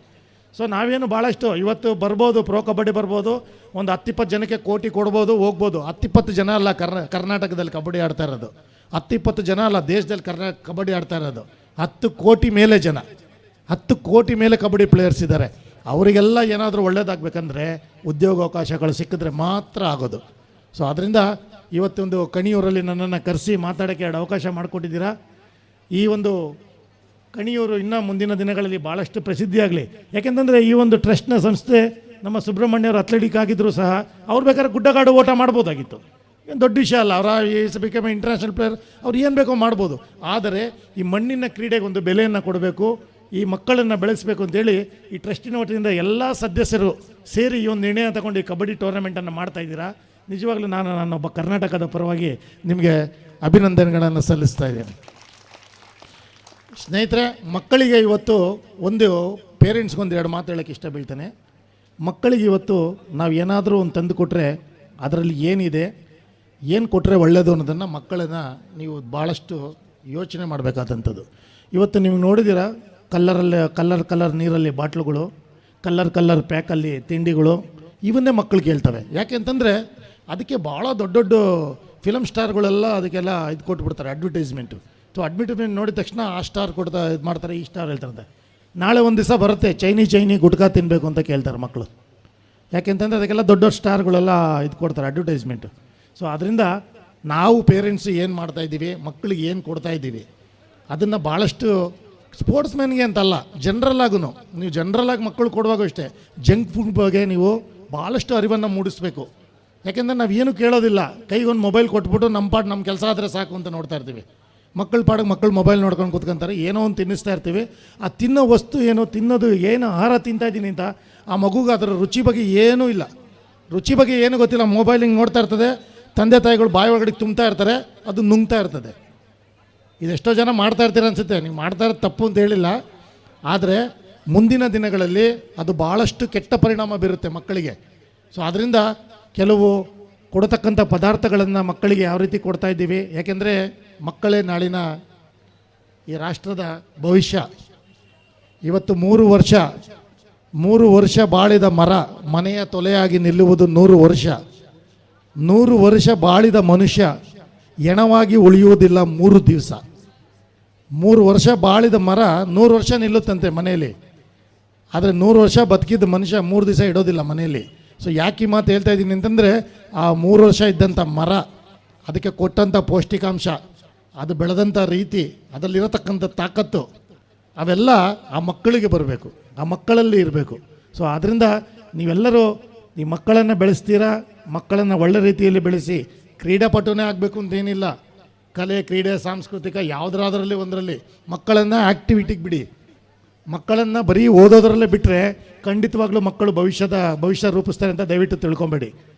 ಸೊ ನಾವೇನು ಭಾಳಷ್ಟು ಇವತ್ತು ಬರ್ಬೋದು, ಪ್ರೋ ಕಬಡ್ಡಿ ಬರ್ಬೋದು, ಒಂದು 10-20 ಜನಕ್ಕೆ ಕೋಟಿ ಕೊಡ್ಬೋದು, ಹೋಗ್ಬೋದು. 10-20 ಜನ ಅಲ್ಲ ಕರ್ನಾಟಕದಲ್ಲಿ ಕಬಡ್ಡಿ ಆಡ್ತಾ ಇರೋದು, 10-20 ಜನ ಅಲ್ಲ ದೇಶದಲ್ಲಿ ಕಬಡ್ಡಿ ಆಡ್ತಾ ಇರೋದು, 10 ಕೋಟಿ ಮೇಲೆ ಜನ, 10 ಕೋಟಿ ಮೇಲೆ ಕಬಡ್ಡಿ ಪ್ಲೇಯರ್ಸ್ ಇದ್ದಾರೆ. ಅವರಿಗೆಲ್ಲ ಏನಾದರೂ ಒಳ್ಳೇದಾಗಬೇಕಂದ್ರೆ ಉದ್ಯೋಗಾವಕಾಶಗಳು ಸಿಕ್ಕಿದ್ರೆ ಮಾತ್ರ ಆಗೋದು. ಸೊ ಅದರಿಂದ ಇವತ್ತೊಂದು ಕಣಿಯೂರಲ್ಲಿ ನನ್ನನ್ನು ಕರೆಸಿ ಮಾತಾಡೋಕ್ಕೆ 2 ಅವಕಾಶ ಮಾಡಿಕೊಟ್ಟಿದ್ದೀರಾ. ಈ ಒಂದು ಕಣಿಯೂರು ಇನ್ನೂ ಮುಂದಿನ ದಿನಗಳಲ್ಲಿ ಭಾಳಷ್ಟು ಪ್ರಸಿದ್ಧಿಯಾಗಲಿ. ಯಾಕೆಂತಂದರೆ ಈ ಒಂದು ಟ್ರಸ್ಟ್ನ ಸಂಸ್ಥೆ ನಮ್ಮ ಸುಬ್ರಹ್ಮಣ್ಯವರು ಅಥ್ಲೆಟಿಕ್ ಆಗಿದ್ದರೂ ಸಹ ಅವ್ರು ಬೇಕಾದ್ರೆ ಗುಡ್ಡಗಾಡು ಓಟ ಮಾಡ್ಬೋದಾಗಿತ್ತು. ಏನು ದೊಡ್ಡ ವಿಷಯ ಅಲ್ಲ, ಅವರ ಈಸ್ ಬಿಕಮ್ ಇಂಟರ್ನ್ಯಾಷನಲ್ ಪ್ಲೇಯರ್, ಅವ್ರು ಏನು ಬೇಕೋ ಮಾಡ್ಬೋದು. ಆದರೆ ಈ ಮಣ್ಣಿನ ಕ್ರೀಡೆಗೆ ಒಂದು ಬೆಲೆಯನ್ನು ಕೊಡಬೇಕು, ಈ ಮಕ್ಕಳನ್ನು ಬೆಳೆಸಬೇಕು ಅಂತೇಳಿ ಈ ಟ್ರಸ್ಟಿನ ವತಿಯಿಂದ ಎಲ್ಲ ಸದಸ್ಯರು ಸೇರಿ ಈ ಒಂದು ನಿರ್ಣಯ ತಗೊಂಡು ಈ ಕಬಡ್ಡಿ ಟೂರ್ನಮೆಂಟನ್ನು ಮಾಡ್ತಾಯಿದ್ದೀರಾ. ನಿಜವಾಗ್ಲೂ ನಾನೊಬ್ಬ ಕರ್ನಾಟಕದ ಪರವಾಗಿ ನಿಮಗೆ ಅಭಿನಂದನೆಗಳನ್ನು ಸಲ್ಲಿಸ್ತಾ ಇದ್ದೇನೆ. ಸ್ನೇಹಿತರೆ, ಮಕ್ಕಳಿಗೆ ಇವತ್ತು ಒಂದು ಪೇರೆಂಟ್ಸ್ಗೊಂದು 2 ಮಾತು ಹೇಳೋಕ್ಕೆ ಇಷ್ಟ ಬೀಳ್ತಾನೆ. ಮಕ್ಕಳಿಗೆ ಇವತ್ತು ನಾವು ಏನಾದರೂ ಒಂದು ತಂದು ಕೊಟ್ಟರೆ ಅದರಲ್ಲಿ ಏನಿದೆ, ಏನು ಕೊಟ್ಟರೆ ಒಳ್ಳೆಯದು ಅನ್ನೋದನ್ನು ಮಕ್ಕಳನ್ನು ನೀವು ಭಾಳಷ್ಟು ಯೋಚನೆ ಮಾಡಬೇಕಾದಂಥದ್ದು. ಇವತ್ತು ನೀವು ನೋಡಿದ್ದೀರ, ಕಲ್ಲರ್ ನೀರಲ್ಲಿ ಬಾಟ್ಲುಗಳು, ಕಲ್ಲರ್ ಪ್ಯಾಕಲ್ಲಿ ತಿಂಡಿಗಳು, ಇವನ್ನೇ ಮಕ್ಕಳು ಕೇಳ್ತವೆ. ಯಾಕೆ ಅಂತಂದರೆ ಅದಕ್ಕೆ ಭಾಳ ದೊಡ್ಡ ಫಿಲಮ್ ಸ್ಟಾರ್ಗಳೆಲ್ಲ ಅದಕ್ಕೆಲ್ಲ ಇದು ಕೊಟ್ಬಿಡ್ತಾರೆ ಅಡ್ವರ್ಟೈಸ್ಮೆಂಟು. ಸೊ ಅಡ್ವರ್ಟೈಸ್ಮೆಂಟ್ ನೋಡಿದ ತಕ್ಷಣ ಆ ಸ್ಟಾರ್ ಕೊಡ್ತಾ ಇದು ಮಾಡ್ತಾರೆ, ಈ ಸ್ಟಾರ್ ಹೇಳ್ತಾರೆ. ನಾಳೆ ಒಂದು ದಿವಸ ಬರುತ್ತೆ ಚೈನಿ ಗುಟ್ಕಾ ತಿನ್ನಬೇಕು ಅಂತ ಕೇಳ್ತಾರೆ ಮಕ್ಕಳು. ಯಾಕೆಂತಂದರೆ ಅದಕ್ಕೆಲ್ಲ ದೊಡ್ಡ ಸ್ಟಾರ್ಗಳೆಲ್ಲ ಇದು ಕೊಡ್ತಾರೆ ಅಡ್ವರ್ಟೈಸ್ಮೆಂಟು. ಸೊ ಅದರಿಂದ ನಾವು ಪೇರೆಂಟ್ಸು ಏನು ಮಾಡ್ತಾಯಿದ್ದೀವಿ, ಮಕ್ಕಳಿಗೆ ಏನು ಕೊಡ್ತಾಯಿದ್ದೀವಿ, ಅದನ್ನು ಭಾಳಷ್ಟು ಸ್ಪೋರ್ಟ್ಸ್ ಮ್ಯಾನ್ಗೆ ಅಂತಲ್ಲ, ಜನ್ರಲ್ಲಾಗೂ ನೀವು ಜನ್ರಲ್ಲಾಗಿ ಮಕ್ಕಳು ಕೊಡುವಾಗ ಅಷ್ಟೇ ಜಂಕ್ ಫುಡ್ ಬಗ್ಗೆ ನೀವು ಭಾಳಷ್ಟು ಅರಿವನ್ನು ಮೂಡಿಸ್ಬೇಕು. ಯಾಕೆಂದರೆ ನಾವು ಏನು ಕೇಳೋದಿಲ್ಲ, ಕೈಗೊಂದು ಮೊಬೈಲ್ ಕೊಟ್ಬಿಟ್ಟು ನಮ್ಮ ಕೆಲಸ ಆದರೆ ಸಾಕು ಅಂತ ನೋಡ್ತಾ ಇರ್ತೀವಿ. ಮಕ್ಕಳ ಪಾಡಿಗೆ ಮಕ್ಕಳು ಮೊಬೈಲ್ ನೋಡ್ಕೊಂಡು ಕೂತ್ಕೊಂತಾರೆ, ಏನೋ ಒಂದು ತಿನ್ನಿಸ್ತಾ ಇರ್ತೀವಿ. ಆ ತಿನ್ನೋ ವಸ್ತು ಏನೋ, ತಿನ್ನೋದು ಏನು ಆಹಾರ ತಿಂತಾಯಿದ್ದೀನಿ ಅಂತ ಆ ಮಗುಗೆ ಅದರ ರುಚಿ ಬಗ್ಗೆ ಏನೂ ಇಲ್ಲ, ರುಚಿ ಬಗ್ಗೆ ಏನೂ ಗೊತ್ತಿಲ್ಲ. ಮೊಬೈಲ್ ಹಿಂಗೆ ನೋಡ್ತಾ ಇರ್ತದೆ, ತಂದೆ ತಾಯಿಗಳು ಬಾಯಿ ಒಳಗಡೆ ತುಂಬ್ತಾ ಇರ್ತಾರೆ, ಅದು ನುಂಗ್ತಾ ಇರ್ತದೆ. ಇದೆಷ್ಟೋ ಜನ ಮಾಡ್ತಾ ಇರ್ತೀರ ಅನಿಸುತ್ತೆ, ನೀವು ಮಾಡ್ತಾ ಇರೋದು ತಪ್ಪು ಅಂತ ಹೇಳಿಲ್ಲ. ಆದರೆ ಮುಂದಿನ ದಿನಗಳಲ್ಲಿ ಅದು ಭಾಳಷ್ಟು ಕೆಟ್ಟ ಪರಿಣಾಮ ಬೀರುತ್ತೆ ಮಕ್ಕಳಿಗೆ. ಸೊ ಅದರಿಂದ ಕೆಲವು ಕೊಡತಕ್ಕಂಥ ಪದಾರ್ಥಗಳನ್ನು ಮಕ್ಕಳಿಗೆ ಯಾವ ರೀತಿ ಕೊಡ್ತಾ ಇದ್ದೀವಿ, ಯಾಕೆಂದರೆ ಮಕ್ಕಳೇ ನಾಳಿನ ಈ ರಾಷ್ಟ್ರದ ಭವಿಷ್ಯ. ಇವತ್ತು 3 ವರ್ಷ ಬಾಳಿದ ಮರ ಮನೆಯ ತೊಲೆಯಾಗಿ ನಿಲ್ಲುವುದು 100 ವರ್ಷ. 100 ವರ್ಷ ಬಾಳಿದ ಮನುಷ್ಯ ಎಣವಾಗಿ ಉಳಿಯುವುದಿಲ್ಲ 3 ದಿವಸ. 3 ವರ್ಷ ಬಾಳಿದ ಮರ 100 ವರ್ಷ ನಿಲ್ಲುತ್ತಂತೆ ಮನೆಯಲ್ಲಿ, ಆದರೆ 100 ವರ್ಷ ಬದುಕಿದ್ದ ಮನುಷ್ಯ 3 ದಿವಸ ಇಡೋದಿಲ್ಲ ಮನೆಯಲ್ಲಿ. ಸೊ ಯಾಕೆ ಈ ಮಾತು ಹೇಳ್ತಾ ಇದ್ದೀನಿ ಅಂತಂದರೆ, ಆ 3 ವರ್ಷ ಇದ್ದಂಥ ಮರ, ಅದಕ್ಕೆ ಕೊಟ್ಟಂಥ ಪೌಷ್ಟಿಕಾಂಶ, ಅದು ಬೆಳೆದಂಥ ರೀತಿ, ಅದರಲ್ಲಿರತಕ್ಕಂಥ ತಾಕತ್ತು, ಅವೆಲ್ಲ ಆ ಮಕ್ಕಳಿಗೆ ಬರಬೇಕು, ಆ ಮಕ್ಕಳಲ್ಲಿ ಇರಬೇಕು. ಸೊ ಆದ್ದರಿಂದ ನೀವೆಲ್ಲರೂ ಈ ಮಕ್ಕಳನ್ನು ಬೆಳೆಸ್ತೀರಾ, ಮಕ್ಕಳನ್ನು ಒಳ್ಳೆ ರೀತಿಯಲ್ಲಿ ಬೆಳೆಸಿ. ಕ್ರೀಡಾಪಟುನೇ ಆಗಬೇಕು ಅಂತೇನಿಲ್ಲ, ಕಲೆ, ಕ್ರೀಡೆ, ಸಾಂಸ್ಕೃತಿಕ ಯಾವುದರಾದರಲ್ಲಿ ಒಂದರಲ್ಲಿ ಮಕ್ಕಳನ್ನು ಆ್ಯಕ್ಟಿವಿಟಿಗೆ ಬಿಡಿ. ಮಕ್ಕಳನ್ನು ಬರೀ ಓದೋದರಲ್ಲೇ ಬಿಟ್ಟರೆ ಖಂಡಿತವಾಗ್ಲೂ ಮಕ್ಕಳು ಭವಿಷ್ಯ ರೂಪಿಸ್ತಾರೆ ಅಂತ ದಯವಿಟ್ಟು ತಿಳ್ಕೊಬೇಡಿ.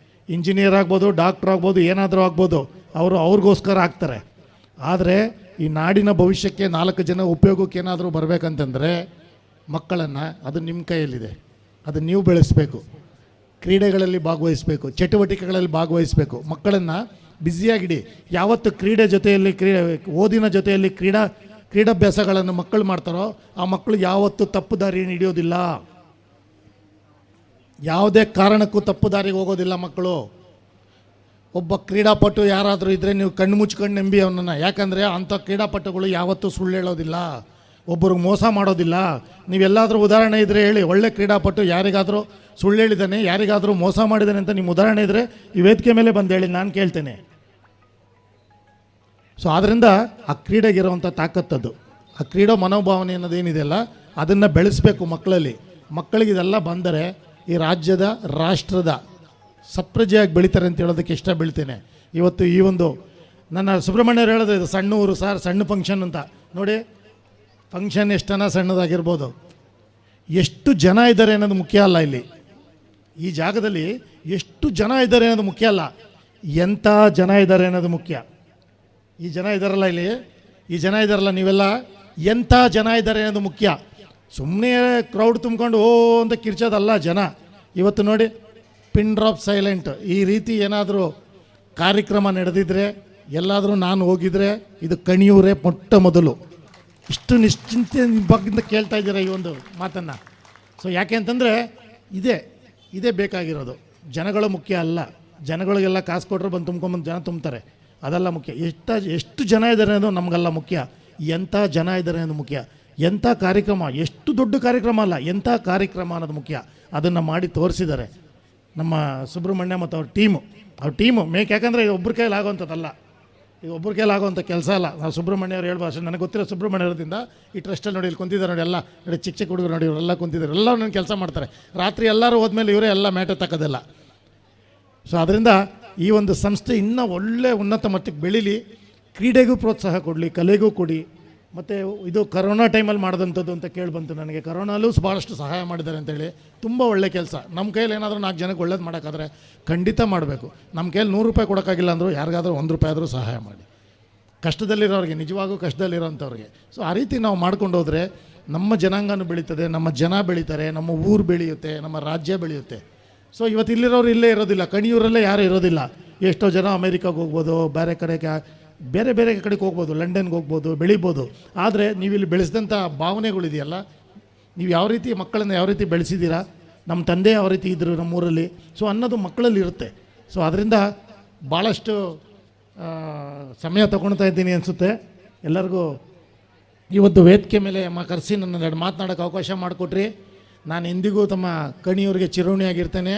ಇಂಜಿನಿಯರ್ ಆಗ್ಬೋದು, ಡಾಕ್ಟ್ರ್ ಆಗ್ಬೋದು, ಏನಾದರೂ ಆಗ್ಬೋದು, ಅವ್ರಿಗೋಸ್ಕರ ಆಗ್ತಾರೆ. ಆದರೆ ಈ ನಾಡಿನ ಭವಿಷ್ಯಕ್ಕೆ 4 ಜನ ಉಪಯೋಗಕ್ಕೆ ಏನಾದರೂ ಬರಬೇಕಂತಂದರೆ ಮಕ್ಕಳನ್ನು, ಅದು ನಿಮ್ಮ ಕೈಯಲ್ಲಿದೆ, ಅದು ನೀವು ಬೆಳೆಸಬೇಕು. ಕ್ರೀಡೆಗಳಲ್ಲಿ ಭಾಗವಹಿಸಬೇಕು, ಚಟುವಟಿಕೆಗಳಲ್ಲಿ ಭಾಗವಹಿಸಬೇಕು. ಮಕ್ಕಳನ್ನು ಬ್ಯುಸಿಯಾಗಿಡಿ. ಯಾವತ್ತು ಕ್ರೀಡೆ ಜೊತೆಯಲ್ಲಿ ಓದಿನ ಜೊತೆಯಲ್ಲಿ ಕ್ರೀಡಾಭ್ಯಾಸಗಳನ್ನು ಮಕ್ಕಳು ಮಾಡ್ತಾರೋ ಆ ಮಕ್ಕಳು ಯಾವತ್ತೂ ತಪ್ಪು ದಾರಿಯನ್ನು ಹಿಡಿಯೋದಿಲ್ಲ, ಯಾವುದೇ ಕಾರಣಕ್ಕೂ ತಪ್ಪು ದಾರಿಗೆ ಹೋಗೋದಿಲ್ಲ ಮಕ್ಕಳು. ಒಬ್ಬ ಕ್ರೀಡಾಪಟು ಯಾರಾದರೂ ಇದ್ದರೆ ನೀವು ಕಣ್ಣು ಮುಚ್ಕೊಂಡು ನಂಬಿ ಅವನನ್ನು, ಯಾಕಂದರೆ ಅಂಥ ಕ್ರೀಡಾಪಟುಗಳು ಯಾವತ್ತೂ ಸುಳ್ಳು ಹೇಳೋದಿಲ್ಲ, ಒಬ್ಬರಿಗೆ ಮೋಸ ಮಾಡೋದಿಲ್ಲ. ನೀವೆಲ್ಲಾದರೂ ಉದಾಹರಣೆ ಇದ್ದರೆ ಹೇಳಿ, ಒಳ್ಳೆ ಕ್ರೀಡಾಪಟು ಯಾರಿಗಾದರೂ ಸುಳ್ಳು ಹೇಳಿದ್ದಾನೆ, ಯಾರಿಗಾದರೂ ಮೋಸ ಮಾಡಿದ್ದಾನೆ ಅಂತ ನಿಮ್ಮ ಉದಾಹರಣೆ ಇದ್ದರೆ ಈ ವೇದಿಕೆ ಮೇಲೆ ಬಂದು ಹೇಳಿ, ನಾನು ಕೇಳ್ತೇನೆ. ಸೊ ಆದ್ದರಿಂದ ಆ ಕ್ರೀಡೆಗಿರುವಂಥ ತಾಕತ್ತದು, ಆ ಕ್ರೀಡಾ ಮನೋಭಾವನೆ ಅನ್ನೋದೇನಿದೆಯಲ್ಲ ಅದನ್ನು ಬೆಳೆಸಬೇಕು ಮಕ್ಕಳಲ್ಲಿ. ಮಕ್ಕಳಿಗೆ ಇದೆಲ್ಲ ಬಂದರೆ ಈ ರಾಜ್ಯದ, ರಾಷ್ಟ್ರದ ಸತ್ಪ್ರಜೆಯಾಗಿ ಬೆಳೀತಾರೆ ಅಂತ ಹೇಳೋದಕ್ಕೆ ಇಷ್ಟ ಬೀಳ್ತೇನೆ. ಇವತ್ತು ಈ ಒಂದು ನನ್ನ ಸುಬ್ರಹ್ಮಣ್ಯರು ಹೇಳೋದು, ಇದು ಸಣ್ಣ ಊರು ಸರ್, ಸಣ್ಣ ಫಂಕ್ಷನ್ ಅಂತ. ನೋಡಿ, ಫಂಕ್ಷನ್ ಎಷ್ಟನ ಸಣ್ಣದಾಗಿರ್ಬೋದು, ಎಷ್ಟು ಜನ ಇದ್ದಾರೆ ಅನ್ನೋದು ಮುಖ್ಯ ಅಲ್ಲ. ಇಲ್ಲಿ ಈ ಜಾಗದಲ್ಲಿ ಎಷ್ಟು ಜನ ಇದ್ದಾರೆ ಅನ್ನೋದು ಮುಖ್ಯ ಅಲ್ಲ, ಎಂಥ ಜನ ಇದ್ದಾರೆ ಅನ್ನೋದು ಮುಖ್ಯ. ಈ ಜನ ಇದ್ದಾರಲ್ಲ, ಇಲ್ಲಿ ಈ ಜನ ಇದ್ದಾರಲ್ಲ, ನೀವೆಲ್ಲ ಎಂಥ ಜನ ಇದ್ದಾರೆ ಅನ್ನೋದು ಮುಖ್ಯ. ಸುಮ್ಮನೆ ಕ್ರೌಡ್ ತುಂಬ್ಕೊಂಡು ಓ ಅಂತ ಕಿರ್ಚೋದಲ್ಲ ಜನ. ಇವತ್ತು ನೋಡಿ, ಪಿನ್ ಡ್ರಾಪ್ ಸೈಲೆಂಟ್ ಈ ರೀತಿ ಏನಾದರೂ ಕಾರ್ಯಕ್ರಮ ನಡೆದಿದ್ರೆ, ಎಲ್ಲಾದರೂ ನಾನು ಹೋಗಿದ್ರೆ, ಇದು ಕಣಿಯೂರೇ ಮೊಟ್ಟ ಮೊದಲು. ಇಷ್ಟು ನಿಶ್ಚಿಂತೆ ಬಗ್ಗೆ ಕೇಳ್ತಾ ಇದ್ದೀರಾ ಈ ಒಂದು ಮಾತನ್ನು. ಸೊ ಯಾಕೆ ಅಂತಂದರೆ ಇದೇ ಬೇಕಾಗಿರೋದು. ಜನಗಳು ಮುಖ್ಯ ಅಲ್ಲ, ಜನಗಳಿಗೆಲ್ಲ ಕಾಸು ಕೊಟ್ಟರೆ ಬಂದು ತುಂಬ್ಕೊಂಬಂದು ಜನ ತುಂಬ್ತಾರೆ, ಅದೆಲ್ಲ ಮುಖ್ಯ. ಎಷ್ಟು ಜನ ಇದ್ದಾರೆ ಅನ್ನೋದು ನಮಗೆಲ್ಲ ಮುಖ್ಯ, ಎಂಥ ಜನ ಇದ್ದಾರೆ ಅನ್ನೋದು ಮುಖ್ಯ. ಎಂಥ ಕಾರ್ಯಕ್ರಮ, ಎಷ್ಟು ದೊಡ್ಡ ಕಾರ್ಯಕ್ರಮ ಅಲ್ಲ, ಎಂಥ ಕಾರ್ಯಕ್ರಮ ಅನ್ನೋದು ಮುಖ್ಯ. ಅದನ್ನು ಮಾಡಿ ತೋರಿಸಿದ್ದಾರೆ ನಮ್ಮ ಸುಬ್ರಹ್ಮಣ್ಯ ಮತ್ತು ಅವ್ರ ಟೀಮು ಯಾಕಂದರೆ ಇದು ಒಬ್ಬರ ಕೈಯಲ್ಲಿ ಆಗೋವಂಥದ್ದಲ್ಲ, ಇದು ಒಬ್ಬರ ಕೈಯಲ್ಲಿ ಆಗೋವಂಥ ಕೆಲಸ ಅಲ್ಲ. ನಾವು ಸುಬ್ರಹ್ಮಣ್ಯ ಅವ್ರು ಹೇಳ್ಬೋ ಅಷ್ಟೇ. ನನಗೆ ಗೊತ್ತಿರೋ ಸುಬ್ರಹ್ಮಣ್ಯದಿಂದ ಈ ಟ್ರಸ್ಟಲ್ಲಿ ನೋಡಿ ಇಲ್ಲಿ ಕುಂತಿದ್ದಾರೆ ನೋಡಿ, ಎಲ್ಲ ನೋಡಿ, ಚಿಕ್ಕ ಹುಡುಗರು ನೋಡಿ, ಇವರೆಲ್ಲ ಕುಂತಿದ್ದಾರೆ, ಎಲ್ಲ ನನ್ನ ಕೆಲಸ ಮಾಡ್ತಾರೆ. ರಾತ್ರಿ ಎಲ್ಲರೂ ಹೋದ್ಮೇಲೆ ಇವರೇ ಎಲ್ಲ ಮ್ಯಾಟೆ ತಕ್ಕೋದಿಲ್ಲ. ಸೊ ಅದರಿಂದ ಈ ಒಂದು ಸಂಸ್ಥೆ ಇನ್ನೂ ಒಳ್ಳೆ ಉನ್ನತ ಮಟ್ಟಕ್ಕೆ ಬೆಳೀಲಿ, ಕ್ರೀಡೆಗೂ ಪ್ರೋತ್ಸಾಹ ಕೊಡಲಿ, ಕಲೆಗೂ ಕೊಡಿ. ಮತ್ತು ಇದು ಕರೋನಾ ಟೈಮಲ್ಲಿ ಮಾಡಿದಂಥದ್ದು ಅಂತ ಕೇಳಿಬಂತು ನನಗೆ. ಕರೋನಾಲೂ ಭಾಳಷ್ಟು ಸಹಾಯ ಮಾಡಿದ್ದಾರೆ ಅಂತೇಳಿ, ತುಂಬ ಒಳ್ಳೆ ಕೆಲಸ. ನಮ್ಮ ಕೈಯಲ್ಲಿ ಏನಾದರೂ 4 ಜನಕ್ಕೆ ಒಳ್ಳೇದು ಮಾಡೋಕ್ಕಾದ್ರೆ ಖಂಡಿತ ಮಾಡಬೇಕು. ನಮ್ಮ ಕೈಯಲ್ಲಿ 100 ರೂಪಾಯಿ ಕೊಡೋಕ್ಕಾಗಿಲ್ಲ ಅಂದರೂ ಯಾರಿಗಾದರೂ 1 ರೂಪಾಯಿ ಆದರೂ ಸಹಾಯ ಮಾಡಿ, ಕಷ್ಟದಲ್ಲಿರೋರಿಗೆ, ನಿಜವಾಗೂ ಕಷ್ಟದಲ್ಲಿರೋಂಥವ್ರಿಗೆ. ಸೊ ಆ ರೀತಿ ನಾವು ಮಾಡ್ಕೊಂಡು ಹೋದರೆ ನಮ್ಮ ಜನಾಂಗನೂ ಬೆಳೀತದೆ, ನಮ್ಮ ಜನ ಬೆಳೀತಾರೆ, ನಮ್ಮ ಊರು ಬೆಳೆಯುತ್ತೆ, ನಮ್ಮ ರಾಜ್ಯ ಬೆಳೆಯುತ್ತೆ. ಸೊ ಇವತ್ತು ಇಲ್ಲಿರೋರು ಇಲ್ಲೇ ಇರೋದಿಲ್ಲ, ಕಣಿಯೂರಲ್ಲೇ ಯಾರೂ ಇರೋದಿಲ್ಲ. ಎಷ್ಟೋ ಜನ ಅಮೇರಿಕಾಗೆ ಹೋಗ್ಬೋದು, ಬೇರೆ ಕಡೆಗೆ ಹೋಗ್ಬೋದು, ಲಂಡನ್ಗೆ ಹೋಗ್ಬೋದು, ಬೆಳಿಬೋದು. ಆದರೆ ನೀವು ಇಲ್ಲಿ ಬೆಳೆಸಿದಂಥ ಭಾವನೆಗಳಿದೆಯಲ್ಲ, ನೀವು ಯಾವ ರೀತಿ ಮಕ್ಕಳನ್ನು ಯಾವ ರೀತಿ ಬೆಳೆಸಿದ್ದೀರಾ, ನಮ್ಮ ತಂದೆ ಯಾವ ರೀತಿ ಇದ್ದರು ನಮ್ಮೂರಲ್ಲಿ, ಸೊ ಅನ್ನೋದು ಮಕ್ಕಳಲ್ಲಿ ಇರುತ್ತೆ. ಸೊ ಅದರಿಂದ ಭಾಳಷ್ಟು ಸಮಯ ತಗೊಳ್ತಾ ಇದ್ದೀನಿ ಅನಿಸುತ್ತೆ. ಎಲ್ಲರಿಗೂ ಇವತ್ತು ವೇದಿಕೆ ಮೇಲೆ ಕರೆಸಿ ನನ್ನ ಮಾತನಾಡೋಕ್ಕೆ ಅವಕಾಶ ಮಾಡಿಕೊಟ್ರಿ. ನಾನು ಎಂದಿಗೂ ತಮ್ಮ ಕಣಿಯವರಿಗೆ ಚಿರಋಣಿಯಾಗಿರ್ತೇನೆ.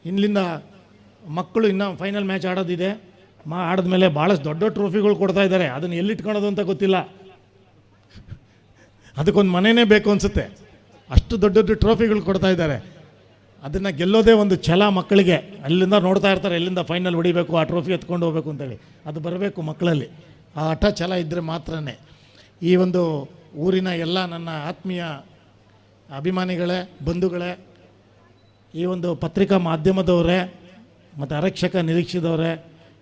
ಇಲ್ಲಿಂದ ಮಕ್ಕಳು ಇನ್ನೂ ಫೈನಲ್ ಮ್ಯಾಚ್ ಆಡೋದಿದೆ, ಆಡಿದ್ಮೇಲೆ ಭಾಳಷ್ಟು ದೊಡ್ಡ ಟ್ರೋಫಿಗಳು ಕೊಡ್ತಾ ಇದ್ದಾರೆ. ಅದನ್ನು ಎಲ್ಲಿಟ್ಕೊಳೋದು ಅಂತ ಗೊತ್ತಿಲ್ಲ, ಅದಕ್ಕೊಂದು ಮನೆಯೇ ಬೇಕು ಅನಿಸುತ್ತೆ, ಅಷ್ಟು ದೊಡ್ಡ ಟ್ರೋಫಿಗಳು ಕೊಡ್ತಾ ಇದ್ದಾರೆ. ಅದನ್ನು ಗೆಲ್ಲೋದೇ ಒಂದು ಛಲ ಮಕ್ಕಳಿಗೆ. ಅಲ್ಲಿಂದ ನೋಡ್ತಾ ಇರ್ತಾರೆ, ಎಲ್ಲಿಂದ ಫೈನಲ್ ಹೊಡಿಬೇಕು, ಆ ಟ್ರೋಫಿ ಎತ್ಕೊಂಡು ಹೋಗ್ಬೇಕು ಅಂತೇಳಿ. ಅದು ಬರಬೇಕು ಮಕ್ಕಳಲ್ಲಿ, ಆ ಹಠ ಛಲ ಇದ್ದರೆ ಮಾತ್ರನೇ. ಈ ಒಂದು ಊರಿನ ಎಲ್ಲ ನನ್ನ ಆತ್ಮೀಯ ಅಭಿಮಾನಿಗಳೇ, ಬಂಧುಗಳೇ, ಈ ಒಂದು ಪತ್ರಿಕಾ ಮಾಧ್ಯಮದವರೇ ಮತ್ತು ಆರಕ್ಷಕ ನಿರೀಕ್ಷಿತವರೇ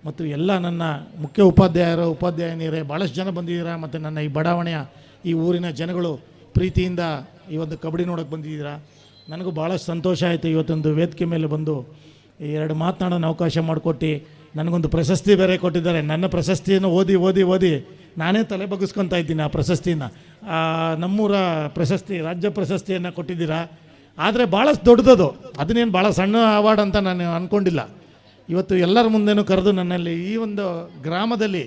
ಮತ್ತು ಎಲ್ಲ ನನ್ನ ಮುಖ್ಯ ಉಪಾಧ್ಯಾಯರು, ಉಪಾಧ್ಯಾಯಿನಿಯರೇ, ಭಾಳಷ್ಟು ಜನ ಬಂದಿದ್ದೀರಾ. ಮತ್ತು ನನ್ನ ಈ ಬಡಾವಣೆಯ ಈ ಊರಿನ ಜನಗಳು ಪ್ರೀತಿಯಿಂದ ಈ ಒಂದು ಕಬಡ್ಡಿ ನೋಡೋಕ್ಕೆ ಬಂದಿದ್ದೀರಾ. ನನಗೂ ಭಾಳಷ್ಟು ಸಂತೋಷ ಆಯಿತು ಇವತ್ತೊಂದು ವೇದಿಕೆ ಮೇಲೆ ಬಂದು ಈ ಎರಡು ಮಾತನಾಡೋಣ ಅವಕಾಶ ಮಾಡಿಕೊಟ್ಟು ನನಗೊಂದು ಪ್ರಶಸ್ತಿ ಬೇರೆ ಕೊಟ್ಟಿದ್ದಾರೆ. ನನ್ನ ಪ್ರಶಸ್ತಿಯನ್ನು ಓದಿ ನಾನೇ ತಲೆ ಬಗ್ಗಿಸ್ಕೊತಾ ಇದ್ದೀನಿ. ಆ ಪ್ರಶಸ್ತಿನ ನಮ್ಮೂರ ಪ್ರಶಸ್ತಿ, ರಾಜ್ಯ ಪ್ರಶಸ್ತಿಯನ್ನು ಕೊಟ್ಟಿದ್ದೀರಾ. ಆದರೆ ಭಾಳಷ್ಟು ದೊಡ್ಡದದು, ಅದನ್ನೇನು ಭಾಳ ಸಣ್ಣ ಅವಾರ್ಡ್ ಅಂತ ನಾನು ಅಂದ್ಕೊಂಡಿಲ್ಲ. ಇವತ್ತು ಎಲ್ಲರ ಮುಂದೆನೂ ಕರೆದು ನನ್ನಲ್ಲಿ ಈ ಒಂದು ಗ್ರಾಮದಲ್ಲಿ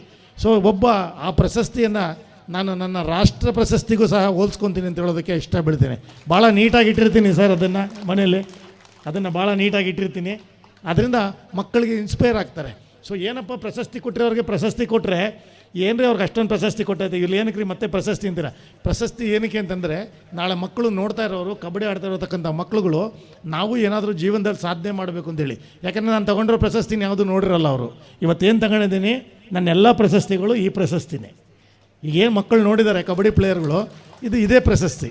ಒಬ್ಬ ಆ ಪ್ರಶಸ್ತಿಯನ್ನು ನಾನು ನನ್ನ ರಾಷ್ಟ್ರ ಪ್ರಶಸ್ತಿಗೂ ಸಹ ಹೋಲಿಸ್ಕೊತೀನಿ ಅಂತ ಹೇಳೋದಕ್ಕೆ ಇಷ್ಟ ಬೀಳ್ತೀನಿ. ಭಾಳ ನೀಟಾಗಿ ಇಟ್ಟಿರ್ತೀನಿ ಸರ್, ಅದನ್ನು ಮನೆಯಲ್ಲಿ ಅದನ್ನು ಭಾಳ ನೀಟಾಗಿ ಇಟ್ಟಿರ್ತೀನಿ. ಅದರಿಂದ ಮಕ್ಕಳಿಗೆ ಇನ್ಸ್ಪೈರ್ ಆಗ್ತಾರೆ. ಏನಪ್ಪ ಪ್ರಶಸ್ತಿ ಕೊಟ್ಟಿರೋರಿಗೆ ಪ್ರಶಸ್ತಿ ಕೊಟ್ಟರೆ ಏನ್ರಿ ಅವ್ರಿಗೆ ಅಷ್ಟೊಂದು ಪ್ರಶಸ್ತಿ ಕೊಟ್ಟೈತೆ, ಇಲ್ಲಿ ಏನಕ್ಕೆ ರೀ ಮತ್ತೆ ಪ್ರಶಸ್ತಿ ಅಂತೀರ? ಪ್ರಶಸ್ತಿ ಏನಕ್ಕೆ ಅಂತಂದರೆ ನಾಳೆ ಮಕ್ಕಳು ನೋಡ್ತಾ ಇರೋರು, ಕಬಡ್ಡಿ ಆಡ್ತಾ ಇರತಕ್ಕಂಥ ಮಕ್ಕಳುಗಳು ನಾವು ಏನಾದರೂ ಜೀವನದಲ್ಲಿ ಸಾಧನೆ ಮಾಡಬೇಕು ಅಂತೇಳಿ. ಯಾಕಂದರೆ ನಾನು ತೊಗೊಂಡಿರೋ ಪ್ರಶಸ್ತಿನ ಯಾವುದು ನೋಡಿರಲ್ಲ ಅವರು. ಇವತ್ತೇನು ತಗೊಂಡಿದ್ದೀನಿ, ನನ್ನ ಎಲ್ಲ ಪ್ರಶಸ್ತಿಗಳು ಈ ಪ್ರಶಸ್ತಿನೇ. ಈಗೇನು ಮಕ್ಕಳು ನೋಡಿದ್ದಾರೆ ಕಬಡ್ಡಿ ಪ್ಲೇಯರ್ಗಳು, ಇದೇ ಪ್ರಶಸ್ತಿ.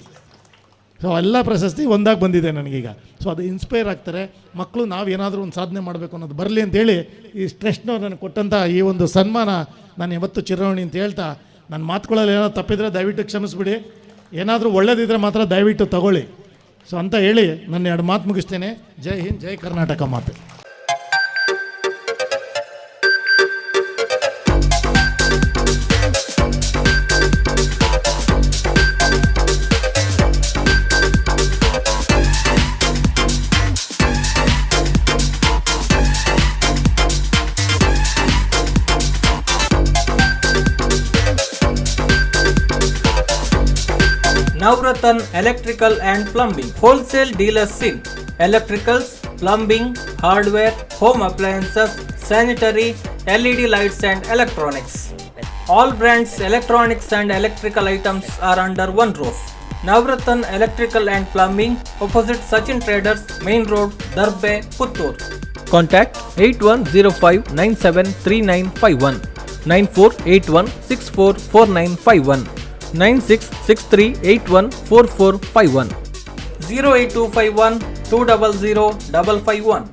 ಎಲ್ಲ ಪ್ರಶಸ್ತಿ ಒಂದಾಗಿ ಬಂದಿದೆ ನನಗೀಗ. ಅದು ಇನ್ಸ್ಪೈರ್ ಆಗ್ತಾರೆ ಮಕ್ಕಳು. ನಾವು ಏನಾದರೂ ಒಂದು ಸಾಧನೆ ಮಾಡಬೇಕು ಅನ್ನೋದು ಬರಲಿ ಅಂತೇಳಿ ಈ ಟ್ರಸ್ಟ್ನವ್ರು ನನಗೆ ಕೊಟ್ಟಂಥ ಈ ಒಂದು ಸನ್ಮಾನ ನಾನು ಯಾವತ್ತೂ ಚಿರಋಣಿ ಅಂತ ಹೇಳ್ತಾ, ನನ್ನ ಮಾತುಗಳಲ್ಲಿ ಏನಾದ್ರು ತಪ್ಪಿದರೆ ದಯವಿಟ್ಟು ಕ್ಷಮಿಸ್ಬಿಡಿ. ಏನಾದರೂ ಒಳ್ಳೇದಿದ್ದರೆ ಮಾತ್ರ ದಯವಿಟ್ಟು ತಗೊಳ್ಳಿ. ಅಂತ ಹೇಳಿ ನನ್ನ ಎರಡು ಮಾತು ಮುಗಿಸ್ತೇನೆ. ಜೈ ಹಿಂದ್, ಜೈ ಕರ್ನಾಟಕ ಮಾತು. Navratan Electrical and Plumbing Wholesale Dealers in Electricals, Plumbing, Hardware, Home Appliances, Sanitary, LED Lights and Electronics. All brands electronics and electrical items are under one roof. Navratan Electrical and Plumbing, opposite Sachin Traders, Main Road, Darbe, Puttur. Contact 8105973951, 9481644951. 9663814451, 08251 200 551.